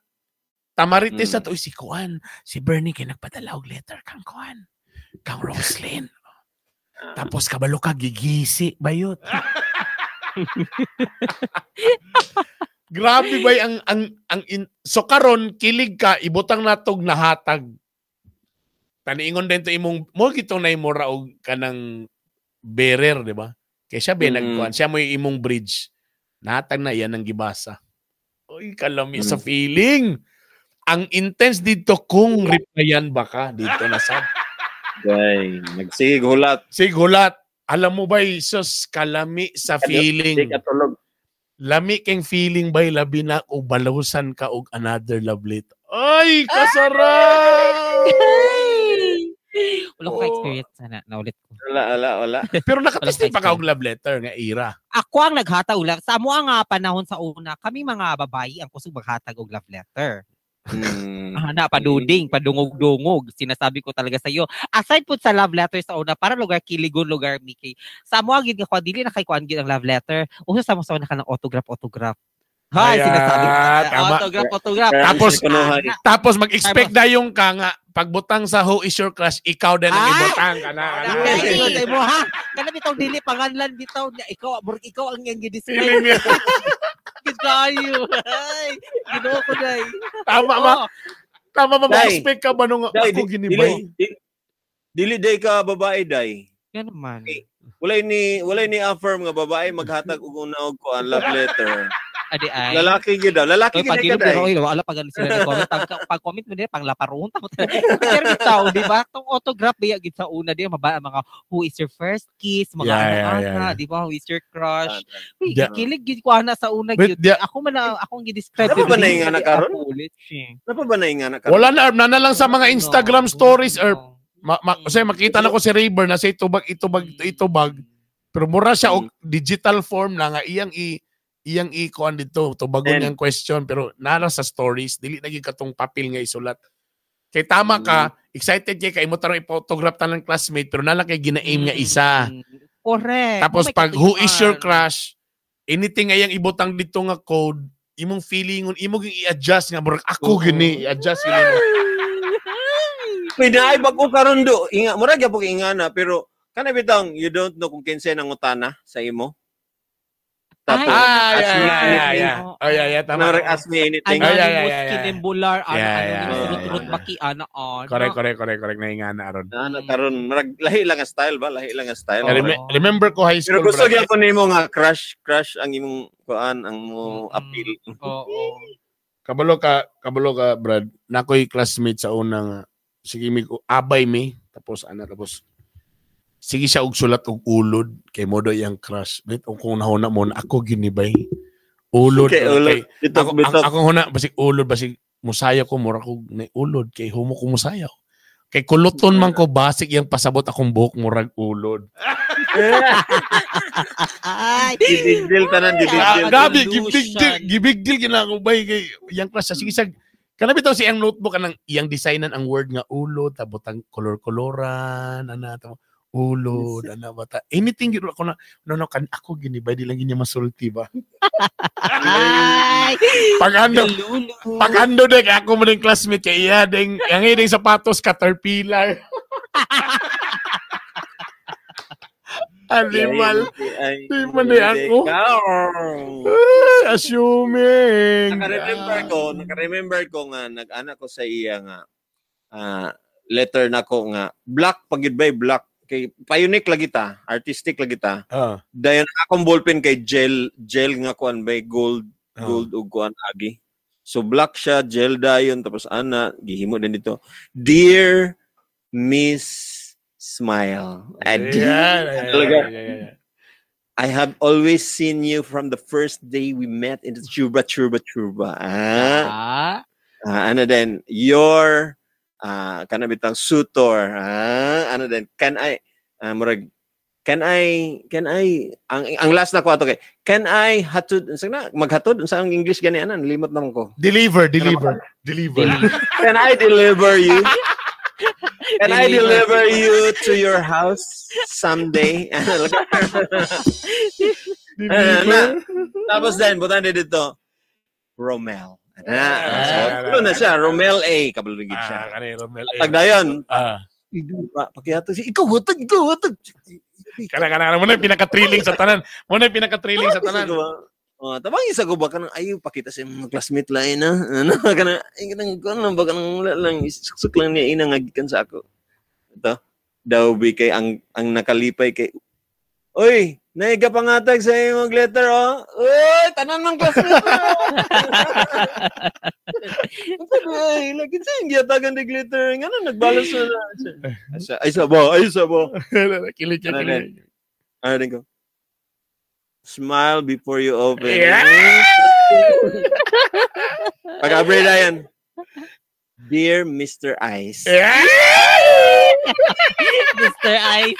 Tamarites sa to si Kuan, si Bernie kay nagpadala og letter kang Kuan. Kang Roslyn. Tapos kabalo ka gigisi bayot. Grabe ba so karon kilig ka ibutang natog nahatag. Taniingon din to imong mo gitong na imo raog kanang bearer, di ba? Kaya siya nagkuan, siya mo yung imong bridge. Nahatag na yan ang gibasa. Oy, kalami sa feeling. Ang intense dito kung replyan ba ka dito na sa. Day, nagsighulat. Sighulat. Alam mo ba, sus, kalami sa feeling. Katulog. Lami keng feeling ba'y labi na o balusan ka og another love letter. Ay, kasarap! Wala ko ka-experience sana. Naulit ko. Wala. Pero nakatesti pa ka og love letter nga ira. Ako ang naghatag og love. Sa amo nga panahon sa una, kami mga babae ang kusog maghatag og love letter. Paduding, padungog-dungog. Sinasabi ko talaga sa iyo. Aside po sa love letter sa una, para lugar kiligon, lugar Mickey. Sa amo agid nga dili na kay kuan gid ang love letter. Uso sa mo sa na kanang autograph. Hay, sinasabi ko. Autograph. Tapos mag-expect na yung ka nga pagbutang sa Who Is Your Crush, ikaw din ang ibutang ka na. Kaya mo ha? Kana bitaw dili panganlan bitaw niya ikaw ang yang gi-describe. Kayo. Ay, ginoo ko dai. Tama ba mag-expect ka ba nung ako ginibay? Dili day ka babae day. Yan naman. Walay ni affirm nga babae maghatag og una og kuan love letter. Adi ay. Lalaki gid daw. Lalaki gid ka day. Wala pa ganun sila nag-comment. Pag-comment mo nila, pang laparon. Pero bitaw, di ba? Itong autograph, biya gid sa una, di ba? Mga who is your first kiss, mga ana-ana, di ba? Who is your crush. Kilig gid ko ana sa una. Akong gi-describe. Ano ba na yung anak karon? Ano ba na yung anak karon? Wala na lang sa mga Instagram stories or kasi makita na ko si Rayburn na sa itubag. Pero mura siya og digital form na nga iyang i-kuan dito, tubagon niyang question, pero nara sa stories, dili naging katong papel nga isulat. Kay tama ka, excited kay mo tarong i-photograph ta ng classmate, pero nala kay gina-aim nga isa. Correct. Tapos pag who is your crush, anything nga yang ibutang dito nga code, imong feelingon, imong i-adjust nga, murag ako gini, i-adjust gini. Pwede ay bago karon do, murag gyapon ingana, pero kana bitang you don't know kung kinsa nang utana sa imo. Tapos, tama. Ask me anything. Kinembular, surut-surut baki, Correct. Naingana aron. Karon, lahi lang ang style ba? Lahi lang ang style. Remember ko high school. Pero gusto niya ko nimo nga crush ang imong kuan, ang mo appeal. Oo. Kabalo ka, Brad. Nakoy classmate sa unang, sige mi ko, abay mi. Tapos, sige siya og sulat og ulod kay modo yang crush. Bit kung nahuna mo na ako ginibay. Ulod. Okay. Ako huna basig ulod basig musaya ko mura ko na ulod kay humo ko musaya. Kay kuluton man ko basig yang pasabot akong buhok murag ulod. Gibigdil tanan gibigdil. Gabi gibigdil ginako bay kay yang crush sige sag kana bitaw si ang notebook kanang iyang designan ang word nga ulod tabotang color-coloran to. Ulod, bata. Anything yun ako kan ako ginibay, di lang niya masulti ba? Pag-ando dek, ako mo ng classmate kay iya, ang ideng sapatos, caterpillar. Animal. Di man ako. Assuming. Naka-remember ko nga, nag-anak ko sa iya nga, letter na ko nga, black, pagid ba black, kay pa-unique lagi ta, artistic lagi ta. Dayon akong ballpen kay gel nga kuan bay gold ug kuan agi. So black siya, gel dayon tapos ana gihimo din dito. Dear Miss Smile. Yeah. I have always seen you from the first day we met in the Chuba. Ano din, your kanabitang suitor. Ano din, can I ang last na ko ato kay can I hatod maghatod sa ang English gani ana limot naman ko. Deliver. Can I deliver you? Can I deliver you to your house someday? Tapos din, butan din dito, Romel. So, na siya, Romel A. Kabalugid siya. Tagdayon. Pakiato siya, ikaw hutag. Kana mo na pinaka-thrilling sa tanan. Tabang isa ko ba kanang ayaw pakita sa mga classmate lain na ano kanang ba kanang lang isuk lang niya inangagikan sa ako. Ito daw kay ang nakalipay kay oy naiga pangatag sa imong letter oy tanan ng classmate ay lagi sa inyo tagan ng letter ngano nagbalas na ay sabo kilig ano ko smile before you open. Yeah! Pag-abre na yan. Dear Mr. Ice. Yeah! Mr. Ice.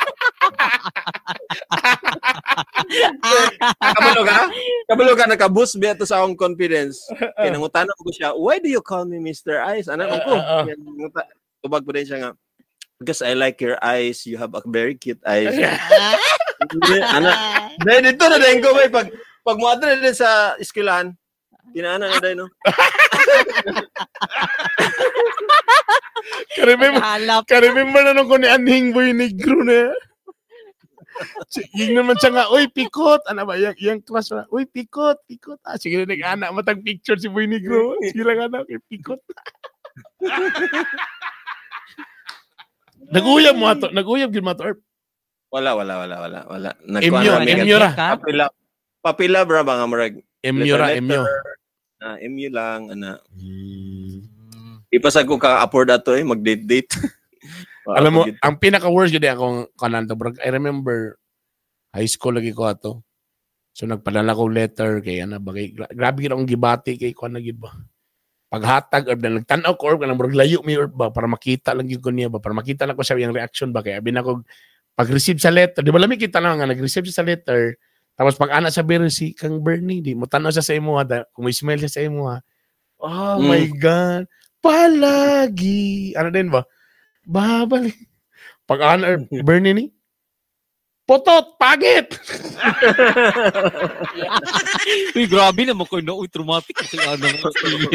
Kabalo ka, nakaboost biya to sa akong confidence. Kinangutanan ko siya, why do you call me Mr. Ice? Anak ko. Tubag ko din siya nga. Because I like your eyes. You have a very cute eyes. Dito na din ko may pag mo din sa eskwelahan. Tinaana na din no. Remember na nung ko ni Anhing Boy Negro na. Yung naman siya nga, oy, pikot. Ano ba, yung class na, oy, pikot. Sige na nag-anak, matang picture si Boy Negro. Sige lang anak, pikot. Nag-uyab yun mo ito, Wala. Emyo ra. Papila bra ba nga marag. Emyo. Emyo lang ana. Ipasag ko ka afford ato mag-date. Alam mo, ang pinaka-worst gid akong kananta bro. I remember high school lagi ko ato. So nagpadala ko letter kay ana bagay. Grabe gid akong gibati kay kuan na gid ba. Paghatag or nagtan-aw ko or kanang layo mi or ba para makita lang gyud ko niya ba para makita lang ko siya yung reaction ba kay abi na ko pag-receive sa letter, di ba lami kita lang nga nag-receive siya sa letter, tapos pag anak sa si Kang Bernie, di mo tanaw siya sa imo kung may smile siya sa imo oh my God, palagi, ano din ba? Babalik. Pag anak, Bernie ni, potot, pagit! Uy, grabe naman ko na, traumatic kasi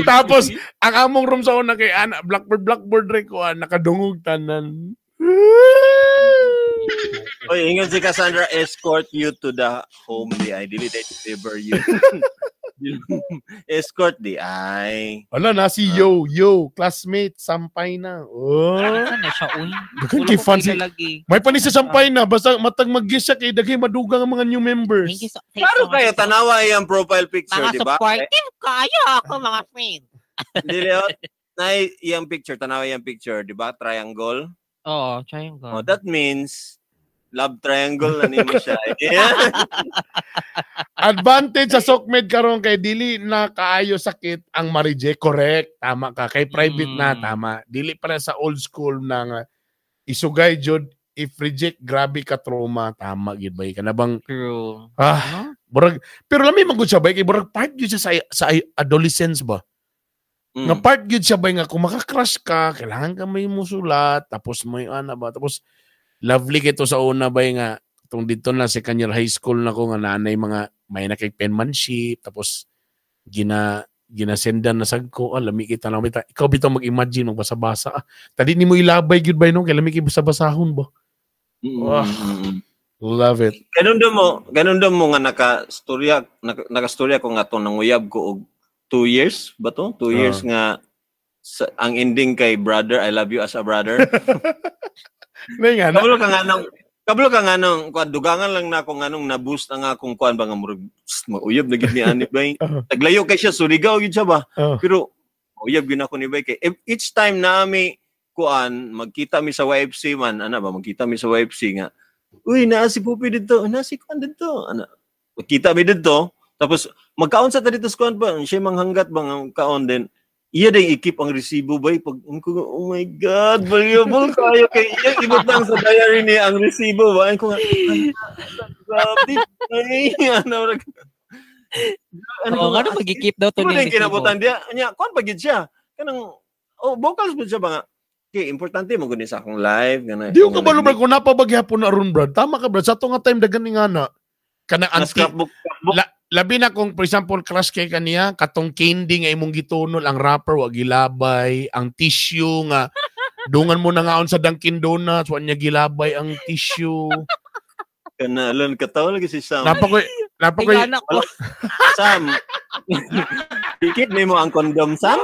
Tapos, ang among room sa una kay anak, blackboard rin ko, nakadungog tanan. Oy, ingon si Cassandra, escort you to the home di ay dili deliver you. Escort di ay. Wala na si Yo, classmate, sampay na. Oh. Ano siya, uy? Dagan kay fancy. May panis sa sampay na, basta matag mag-guess siya kay dagay madugang ang mga new members. Klaro kayo, tanawa yung profile picture, di ba? Mga supportive kayo ako, mga friend. Dili, na yung picture, tanawa yung picture, di ba? Triangle. Oo, triangle. Oh, that means love triangle na nimo siya. Advantage sa SOCMED karon kay dili na kaayo sakit ang ma-reject. Correct, tama ka. Kay private na, tama. Dili pa na sa old school na isugay jud if reject grabe ka trauma, tama gid bay kana bang True. Burag, pero lami man gud siya bay kay burag part gyud siya sa adolescence ba. Nga part gyud siya bay nga kung maka-crush ka, kailangan ka may musulat, tapos may ana ba, tapos lovely kito sa una bay nga tung dito na second year high school na ko nga nanay mga may nakik-penmanship, tapos ginasendan na sag ko, lami kita na ikaw bitaw mag-imagine magbasa-basa. Tadi nimo ilabay gyud bay no kay lami kay basa-basahon ba. Love it. Ganun do mo nga nakastorya ko nga to nanguyab ko og 2 years ba to? 2 years nga ang ending kay brother, I love you as a brother. Nay nga. Kabalo ka nga nang Kablo ka nga nung, dugangan lang na akong anong na-boost ang akong kuan ba nga murag mauyab na gid ni Ani Bay. Taglayo kay siya, surigaw gid siya ba? Pero uyab gid ako ni Bay kay each time na mi kuan magkita mi sa YFC man, ana ba magkita mi sa YFC nga. Uy, naa si Pupi dito, naa si kuan dito. Ana. Magkita mi dito, tapos magkaon sa ta dito sa kuan ba, siya manghanggat bang kaon din. Iya din ikip ang resibo bay pag oh my god, valuable kayo kay iya ibot lang sa diary ni ang resibo ba ko nga grabe ay ano ano pag-keep daw to ni resibo kinabutan dia nya kon pagid siya kanang vocals ba siya ba nga kay importante mo guni sa akong live ganay di ko kabalo brad ko napabagyapon na ron brad tama ka brad sa to nga time dagan ni ngana kanang scrapbook labi na kung, for example, crush kay kaniya, katong candy nga imong gitunol, ang wrapper, wag gilabay, ang tissue nga, dungan mo na ngaon sa Dunkin Donuts, wag niya gilabay ang tissue. Kanalon, katawa lagi si Sam. Napakoy, anak ko. Sam, dikit mo ang kondom, Sam?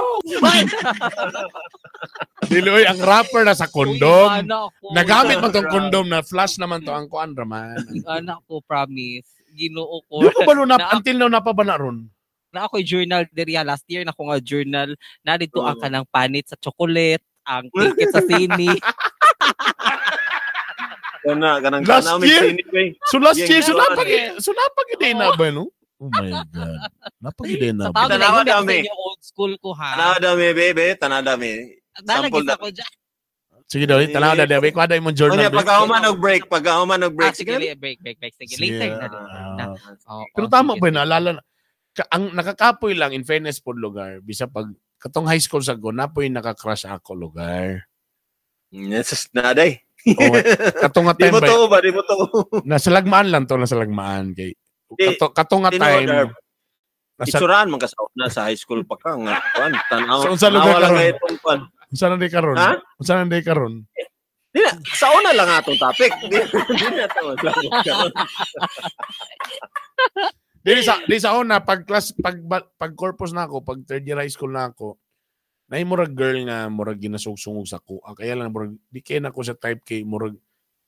Diloy, ang wrapper na sa kondom. Nagamit mo tong kondom na flash naman to ang kuan raman. Anak ko, promise. Ginoo ko. Di ko ba until now napabana ron? Na ako'y journal diriya last year na ko nga journal na dito ang kanang panit sa chocolate, ang ticket sa sini. Kanang last year? So last year, so napag-ide na ba, no? Oh my God. Napag-ide na ba? Tanawa dami. Old school ko, ha? Tanawa dami, bebe. Tanawa dami. Nalagis ako dyan. Sige daw, tanaw na daw. Kuha daw yung journal. Pag-ahuman og-break. Sige, break. Sige, later na. Pero tama ba, naalala na. Ang nakakapoy lang, in fairness po lugar, bisa pag, katong high school sa ko, napoy nakakrush ako lugar. Yes, naday. Katong nga time ba? Di mo to. Nasa lagmaan lang to, nasa lagmaan. Katong nga time. Itsuraan man kasauna sa high school pa ka nga. Tanaw. Sa lugar karon. Saan na karon? Ha? Saan na karon? Di na, sa una lang atong topic. Di na to. Di sa una, pag corpus na ako, pag third year high school na ako, na murag girl nga, murag ginasugsungog sa kuha. Kaya lang, murag, di kaya na ako sa type kay, murag,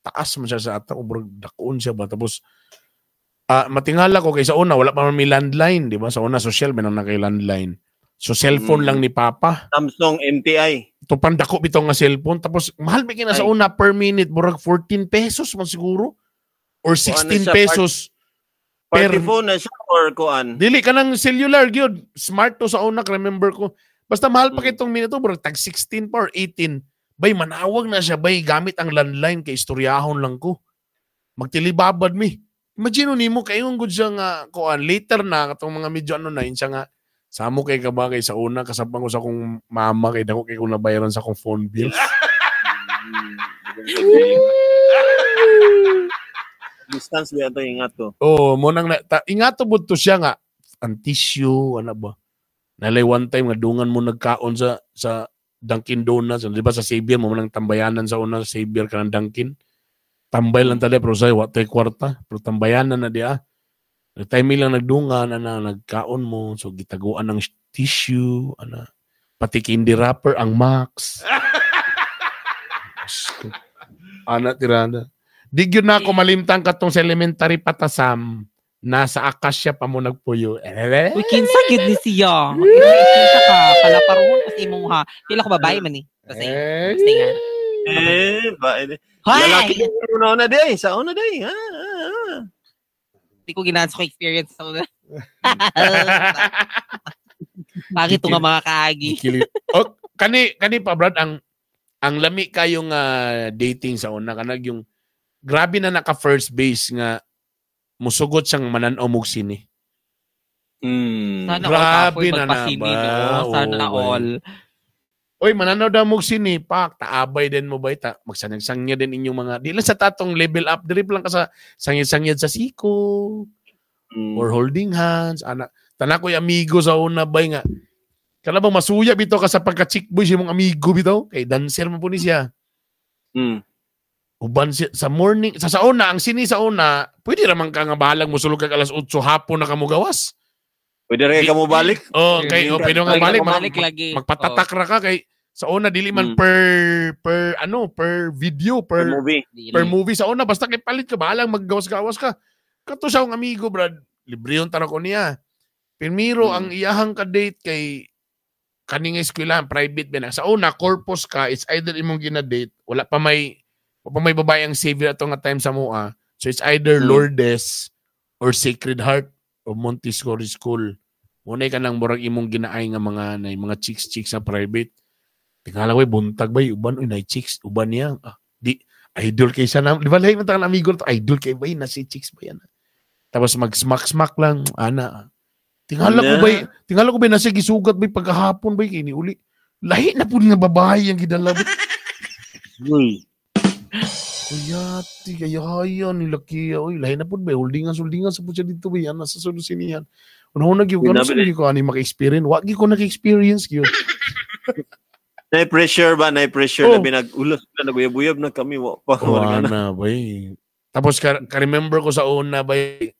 taas man siya sa ata, murag, dakoon siya ba? Tapos, matingala ko kay sa una, wala pa man may landline, di ba? Sa una, social, may nang kay landline. So, cellphone lang ni Papa. Samsung MTI. Ito pandako bitong nga cellphone. Tapos, mahal ba kina sa una per minute? Murag 14 pesos man siguro? Or 16 pesos. Party phone na siya or kuan? Dili ka ng cellular, yun. Smart to sa una, remember ko. Basta mahal pa kitong minute, murag tag 16 pa or 18. Bay, manawag na siya, bay. Gamit ang landline kay istoryahon lang ko. Magtilibabad mi. Imagine mo, kayo ang good siya nga kuan. Later na, katong mga medyo ano na, yun siya nga, samo kay kabagay sa una, kasabang ko sa akong mama, kay dako kay kung nabayaran sa akong phone bills. Distance ba ito, ingat to? Oo, ingat to budto siya nga, ang tissue, ano ba? Nalay one time, nga dungan mo nagkaon sa Dunkin Donuts, di ba sa Xavier, mo nang tambayanan sa una, sa Xavier ka ng Dunkin. Tambay lang tali, pero sa'yo, watay kwarta, pero tambayanan na di Time lang nagdungan, nagkaon mo, so gitaguan ng tissue, pati candy wrapper, ang Max. Tirada. Di yun na ako malimtang katong sa elementary patasam, nasa akasya pa mo nagpuyo. Uy, kinsa gid ni siya. Kinsa ka, kalaparon, kasi mong ha. Pila ko babae man Kasi, nga. Lalaki na day, sa una day. Hindi ko ginanso ko experience sa una. Bakit ito nga mga kaagi? Kani pa, Brad, ang lami kayong dating sa una, kanag yung grabe na naka first base nga musugot siyang mananaw mong sini. Sana grabe all na ba? Sana all. Oy, mananaw daw mong sini, pak, taabay din mo ba ita? Magsanyag-sanyag din inyong mga, di lang sa tatong level up, drip lang ka sa sanyag-sanyag sa siko, or holding hands, tanak ko'y amigo sa una bay nga. Kala bang masuya bito ka sa pagka-chick boy siya mong amigo bito? Kay dancer mo po ni siya. Uban siya, sa morning, sa una, ang sini sa una, pwede naman ka nga bahalang musulog kag alas 8 hapon na ka mo gawas. Pwede rin ka mo balik? Pwede nga balik. Lagi. Magpatatak ra ka kay Sa una dili man per video per movie. per movie sa una basta kay palit ka balang maggawas-gawas ka. Kato siya ang amigo brad, libre yung tara ko niya. Pirmiro ang iyahang ka-date kay kaning eskwelahan private ba na. Sa una corpus ka, it's either imong gina-date, wala pa may babae ang savior ato nga time sa mua. So it's either Lourdes or Sacred Heart o Montessori School. Muna ka nang murag imong ginaay nga mga chicks sa private. Tingala way buntag bay uban uy nay chicks uban niya. Di idol kay siya na. Di ba lahi man tang amigo to idol kay bay na si chicks ba yan. Tapos mag-smack lang ana. Tingala ko bay na siya gisugat bay pagkahapon bay kini uli. Lahi na pud nga babae ang gidala. Uy. Kuyati kaya ni laki oy lahi na pud bay holdingan sa pud siya dito bay ana sa solusinian. Una gyud ko ani maka-experience. Wa gyud ko naka-experience gyud. Na-pressure na binag-ulos na naguyab-uyab na kami. Na, bay. Tapos, ka-remember ko sa una, bay,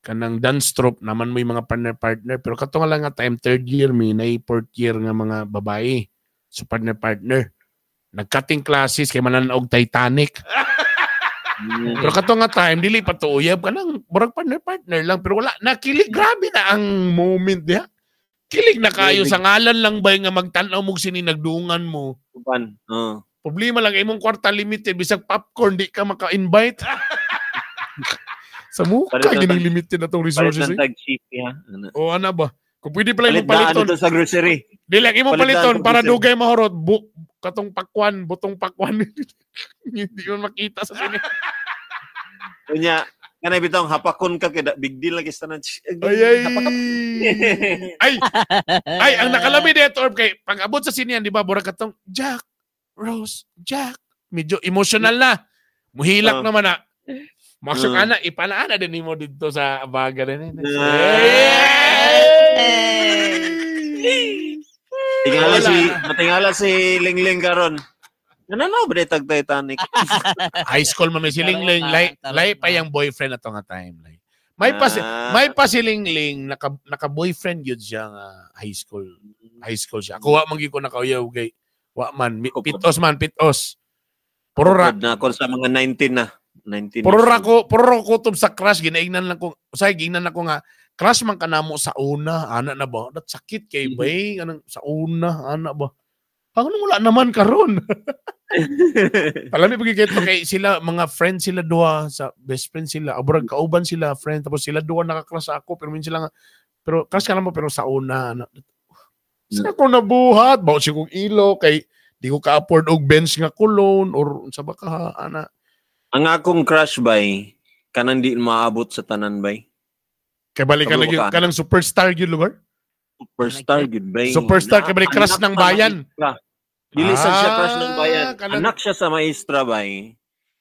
kanang dance troupe, naman may mga partner-partner. Pero kato nga lang nga time, third year, may fourth year nga mga babae. So, partner-partner. Nag-cutting classes, kay mananaog Titanic. Pero kato nga time, dili pa to uyab ka nang, murag partner-partner lang. Pero wala, nakilig, grabe na ang moment niya. Kilig na kayo sa ngalan lang ba nga magtanaw mo sininagdungan mo? Problema lang imong kwarta limited bisag popcorn di ka maka-invite. Sa mukha gining limited na tong resources. O ana ba? Kung pwede pala imong paliton sa grocery. Di lang imong paliton para dugay mahurot katong pakwan, butong pakwan. Hindi mo makita sa sini. Unya kanay bitong hapakon ka kay big deal lagi sa tanan. Ay, ang nakalabi dito or kay pag-abot sa sinian di ba burag katong Jack, Rose, Jack. Medyo emotional na. Muhilak naman na. Maksud ana ipalaana din mo dito sa baga rin. Tingala si Lingling karon. Ano ba tag Titanic? High school man may si Lingling, lay pa yung boyfriend ato nga time. May pa si Lingling naka-boyfriend yun siya nga high school. High school siya. Ako wa man gyud ko nakauyaw kay wa man pitos. Puro ra na ako sa mga 19 na. 19. Puro ko kutob sa crush ginaingnan lang ko. Usay gingnan ako nga crush man kanamo sa una, ana na ba? Dat sakit kay bay anang sa una, ana ba? Ano wala naman karon. Alam mo kay sila mga friends sila duha sa best friend sila. Abrag kauban sila friend tapos sila duha nakakrush ako pero min sila nga pero crush ka naman pero sa una sa ko nabuhat bawo si kong ilo kay di ko ka-afford og bench nga kulon or sa baka ana. Ang akong crush bay kanang di maabot sa tanan bay. Kay balikan lagi kanang superstar gyud lugar. Superstar good bay. Superstar kay balik crush ng bayan. Dilisan siya crush ng bayan. Anak siya sa maestra bay.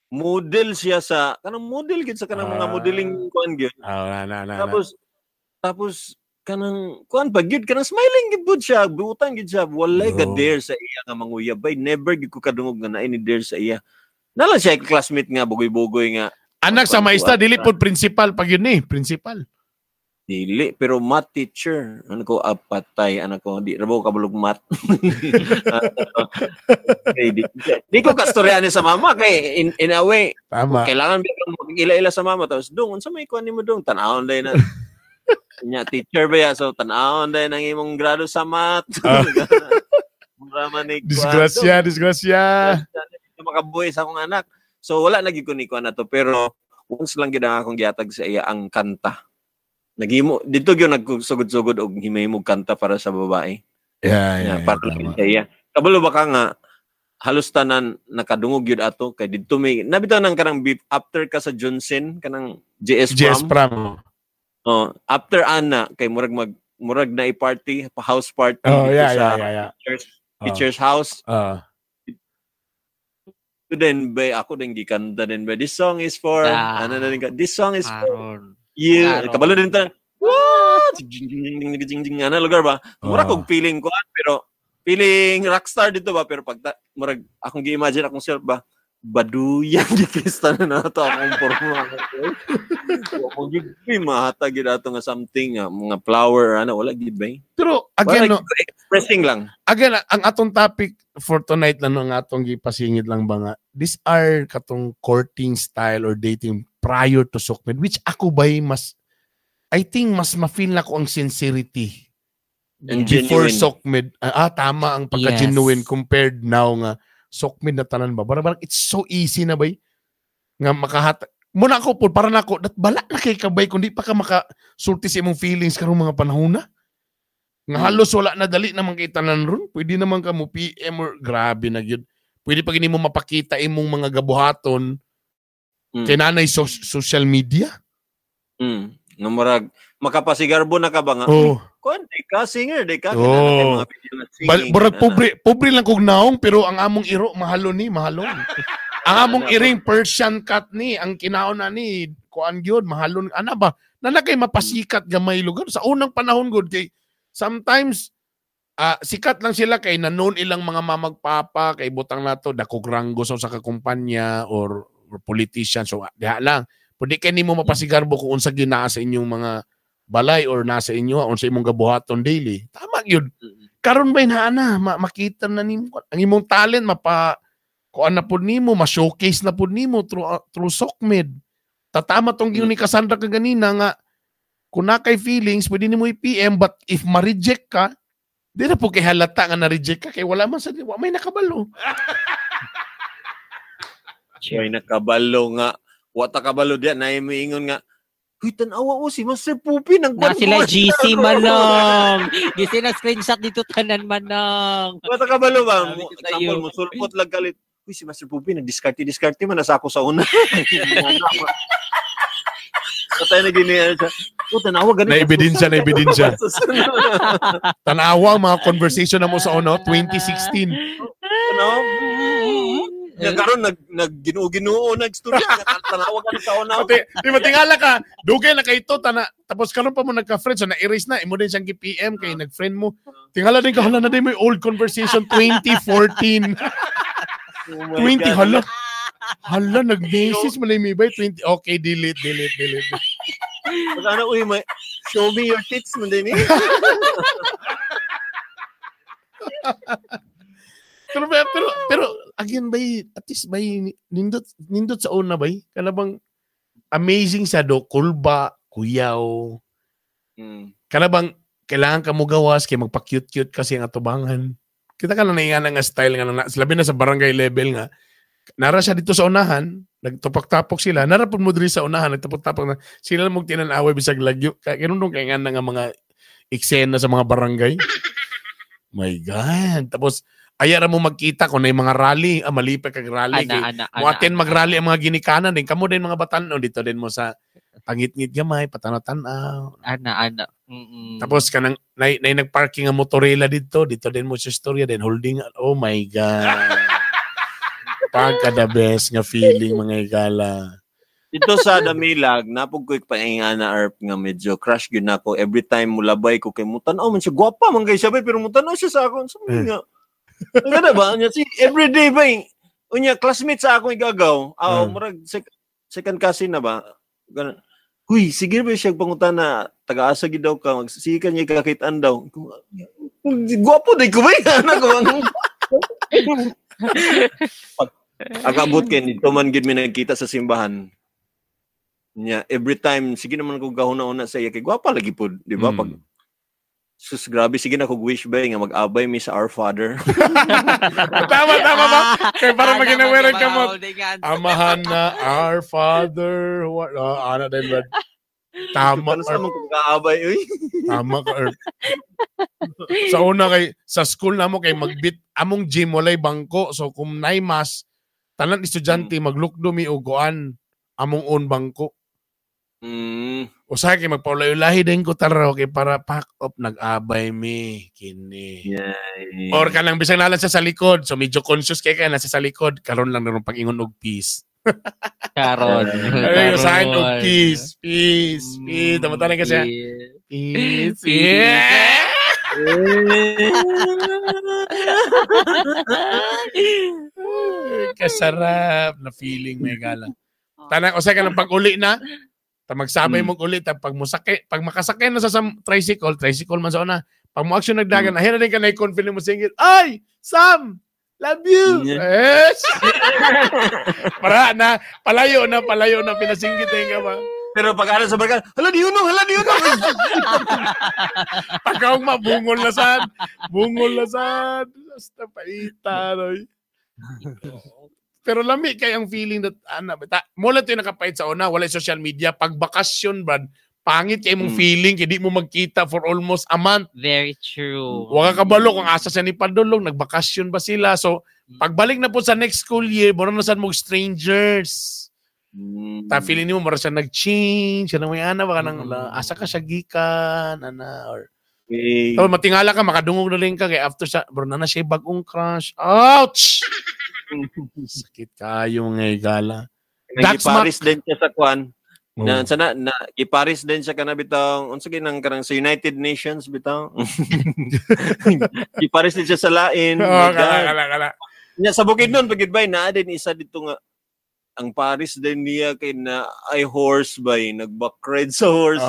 Model siya sa kanang model gid sa kanang mga modeling kuan gyud. Tapos kanang kuan pa gyud kanang smiling gid siya, buutan gid siya. Walay ka dare sa iya nga manguyab bay. Never gid ko kadungog nga naay ni dare sa iya. Nala siya classmate nga bugoy-bugoy nga. Anak sa maestra dili pod principal pag yun principal. Dili, pero math teacher. Ano ko, patay. Ano ko, di rabo kabulog math. Okay, di ko kastoryahan sa mama. Kay, in a way, tama. Kailangan mag-ila-ila sa mama. Tapos, sa may kuhan mo dong, tanawon dahil na. Kanya, teacher ba yan? So, tanawon dahil nang imong grado sa math. Disgrasya. Makabuhay sa akong anak. So, wala lagi ko ni kuhan na to. Pero, once lang gina akong giatag sa iya ang kanta. Nagimo dito gyud nagsugod-sugod og himay mo kanta para sa babae. Yeah, para sa iya. Kabalo ba ka nga halos tanan nakadungog gyud ato kay didto may nabitaw nang kanang after ka sa Johnson kanang JS Prom. Oh, after ana kay murag na i-party, house party sa teacher's house. Then by ako din gikanta din ba this song is for this song is for kabalo din ta. What? Ano lugar ba? Mura kog feeling ko pero feeling rockstar dito ba pero pag murag akong gi-imagine akong self ba baduyang gikista na nato akong porma. Mo gid mahatag gid ato nga something mga flower wala gid ba? Pero again expressing lang. Again ang atong topic for tonight lang ang atong gipasingit lang ba nga. These are katong courting style or dating prior to Sukmed, which ako ba'y I think mas ma-feel na ko ang sincerity And before genuine. Sukmed. Tama ang pagka-genuine compared now nga Sukmed na tanan ba? Parang it's so easy na bay nga muna ako po para nako bala na kay kabay kundi pa ka makasulti sa imong feelings karong mga panahon na. Nga halos wala na dali naman kay tanan ron. Pwede naman ka mo PM or grabe na gyud. Pwede pa gini mo mapakita imong mga gabuhaton kay nanay social media. Nga murag makapasigarbo na ka ba nga? Kundi ka, singer, di ka. Oh. Burag pobre lang kog naong, pero ang among iro, mahalon. Ang among iring Persian cat ni, ang kinaon na ni, kuan gyud mahalon. Ana ba? Nanakay mapasikat gamay lugar. Sa unang panahon gud kay, sometimes, sikat lang sila kay nanon ilang mga mamagpapa, kay butang nato, dakog ranggo sa kakumpanya, or politician. So, diha lang. Pwede kayo ni mo mapasigarbo kung unsa ginaa sa inyong mga balay or nasa inyo o sa imong gabuhaton daily. Tama yun. Karon ba na makita na nimo ang imong talent kuan na pud nimo, ma-showcase na pud nimo through Sukmed. Tatama tong ni Cassandra kaganina nga kung na kay feelings pwede nimo i-PM, but if ma-reject ka, di na po kay halata nga na-reject ka kay wala man sa may nakabalo. May nakabalo nga. Wata kabalo diyan na imiingon nga huy, tanawa mo si Master Pupi ng na sila GC manong. GC na screenshot dito tanan manong. Wata kabalo ba? Example mo, sulpot lang galit. Huy, si Master Pupi, nag-discarte man nasa ako sa una. Patay na ginihan siya. Tanawa, ganito. Na-ebidensya. Tanawa ang mga conversation na mo sa una, 2016. Karon nag-ginoo nagstorya tanawa ka sa una. Di matingala ka, dugay na kay ito tapos karon pa mo nagka-friend so na-erase na imo din siyang gi-PM kay nag-friend mo. Tingala din ka hala na din may old conversation 2014. 20 hala. Hala nag-message mo lang mi bay 20. Okay, delete. Pag uy, show me your tits mo din eh. Pero again bay at least bay nindot sa una bay kana bang amazing sa do kulba kuyaw kana bang kailangan ka mo gawas kay magpa-cute kasi ang atubangan kita ka na nga style nga labi na sa barangay level nga nara siya dito sa unahan nagtupak-tapok sila nara pud mo diri sa unahan nagtapok-tapok na sila mo tinan-away bisag lagyo kay nung kay nga nga mga eksena sa mga barangay. My God. Tapos ayara mo magkita kung na yung mga rally, malipay kag rally. Muatin mag-rally ang mga ginikanan din. Kamo din mga batanon dito din mo sa pangit-ngit gamay, patanaw-tanaw. Ana. Tapos kanang nagparking ang motorela dito din mo sa storya din holding. Oh my God. Pagka the best nga feeling mga igala. Dito sa Damilag, napog ko painga na ARP nga medyo crush gyud nako. Every time mulabay ko kay mutan-aw man siya gwapa man kay siya pero mutan-aw siya sa akon. So nga ano ba? Everyday ba unya classmate sa akong igagaw. Murag second cousin na ba? Ganun. Huy, sige ba siya pangutan na taga-asa gid daw ka magsisikan niya kakitaan daw. Gwapo day ko ba? Agabot kay dito man gid mi nagkita sa simbahan. Nya every time sige naman ko gahuna-una sa iya kay gwapa lagi pud, di ba? Pag sus, grabe. Sige na kog-wish ba nga mag-abay mi sa Our Father. Tama ba? Kaya para maginawiran ka mo. Amahan na Our Father. Ano din ba? Tama. Ano sa mga kag-aabay? Tama ka. Sa una sa school na mo kay magbit. Among gym walay bangko. So kung naimas, tanan estudyante maglukdo mi o goan. Among on bangko. O sa akin, magpaulayo-lahi din ko taraw kay para pack up, nag-abay mi, kini. Yeah. Or kanang bisang nalang sa likod. So medyo conscious kaya nasa sa likod. Karon lang naman pag-ingon og peace. Karon. Ay, sign og peace. Peace. Tama-tanan kasi. Peace. Yeah. Kasarap na feeling may gala. Tanang usay ka ng pag-uli na, magsabay mo uli, pag makasakay na sa tricycle man sa una, pag mo action nagdagan, ahira din ka na i-confident mo singit, ay, Sam, love you! Yes! Para na, palayo na, pinasinggit ka ba? Pero pag ano sa barkada, hala di yun. Pagkaong mabungol na sad. Basta paita, Roy. Pero lami kay ang feeling that mula ito yung nakapait sa una, wala social media. Pag bakasyon, Brad, pangit kay mong feeling, hindi mo magkita for almost a month. Very true. Waka kabalo kung asa siya ni Padulong, nagbakasyon ba sila? So, pagbalik na po sa next school year, mura na saan mo strangers. Feeling mo, mura siya nag-change, siya na may baka nang asa ka siya gikan, or so, matingala ka, makadungog na rin ka, kaya after siya, bro, na siya bagong crush. Ouch! Sakit kayo ngay gala. Nag-Paris din siya sa Kwan. Nag-Paris din siya ka na bitang, unsagay nang karang sa United Nations bitang. Nag-Paris din siya sa Lain. Kala. Sa Bukidnon, pagkidbay, na din isa dito nga, ang Paris din niya kay na ay horse by nagback-ride sa horse.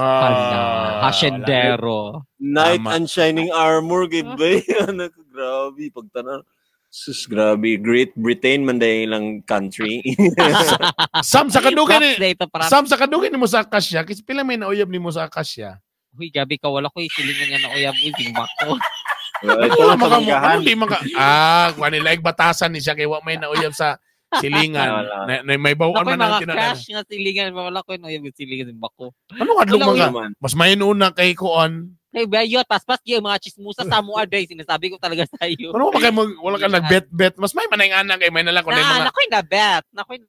Haciendero. Knight and shining armor gibay. Grabe pagtanaw. Sus, grabe. Great Britain man dahil lang country. Sam sa kadugay ni mo sa Akasya. Kasi pila may nauyab ni mo sa Akasya. Uy, gabi ka. Wala ko isilingan nga nauyab. Uy, tingmak ko. Kung nila batasan ni siya kaya may nauyab sa silingan. May bawaan man ang tinanong. Mga crash nga silingan. Wala ko nauyab yung silingan ng bako. Ano nga lumang ka? Mas mainuna kay Kuan. Hey, bayot, paspas yung mga chismusa sa mo aday. Sinasabi ko talaga sa iyo. Ano ba kayo wala ka nag-bet? Mas may manay-anak kayo. May nalang kung mga... Nakoy na bet.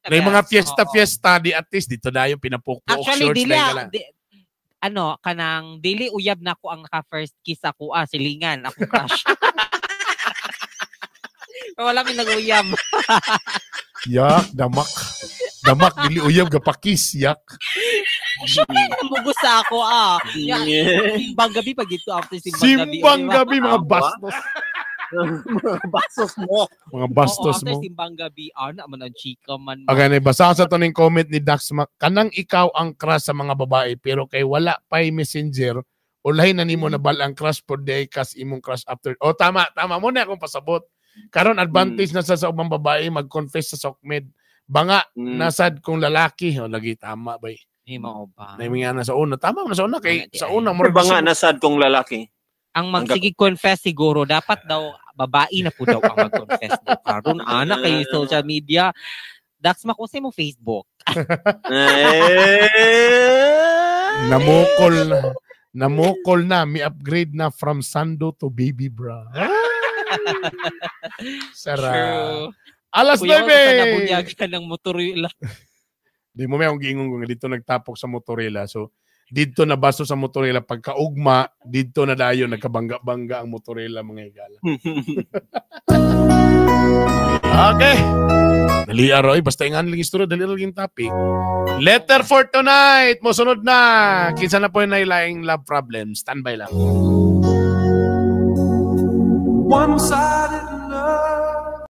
May mga fiesta, di at least dito na yung pinapukpok. Actually, dili uyab na ako ang naka-first kiss ako. Silingan. Ako crush. Wala may nag-uyab. Yak, damak. Dili uyab gapakis, yak. Namugos sa ako, Simbang gabi pag dito after Simbang gabi, mga bastos. Mga bastos mo. After simbang gabi, naman ang chika man. Okay, basa sa to ning comment ni Dax, kanang ikaw ang crush sa mga babae, pero kay wala pa'y messenger, ulay na nimo na bal ang crush for day, kas imong crush after. Tama mo na akong pasabot. Karon advantage na sa ubang babae, mag-confess sa Sokmed. Banga, nasad kung lalaki. Lagi, tama ba? Himo ba? Naiming na sa una. Tama mo na sa una. Kay sa una mo. Banga, nasad kung lalaki. Ang magsige-confess siguro, dapat daw, babae na po daw ang mag-confess. Karon, anak kayo social media. Dax, makusay mo Facebook. Namukol na. May upgrade na from Sando to Baby Bra. Sarap. Alas 9! Nabunyagan ng Motorila. Di mo may akong giingon kung dito nagtapok sa Motorila. So, dito na baso sa Motorila. Pagkaugma, dito na dayo nagkabangga-bangga ang Motorila, mga higala. Okay. Dali aroy. Basta ingan lang istorya. Dali lang yung topic. Letter for tonight. Musunod na. Kinsa na po yung nailaing love problem. Standby lang. Once I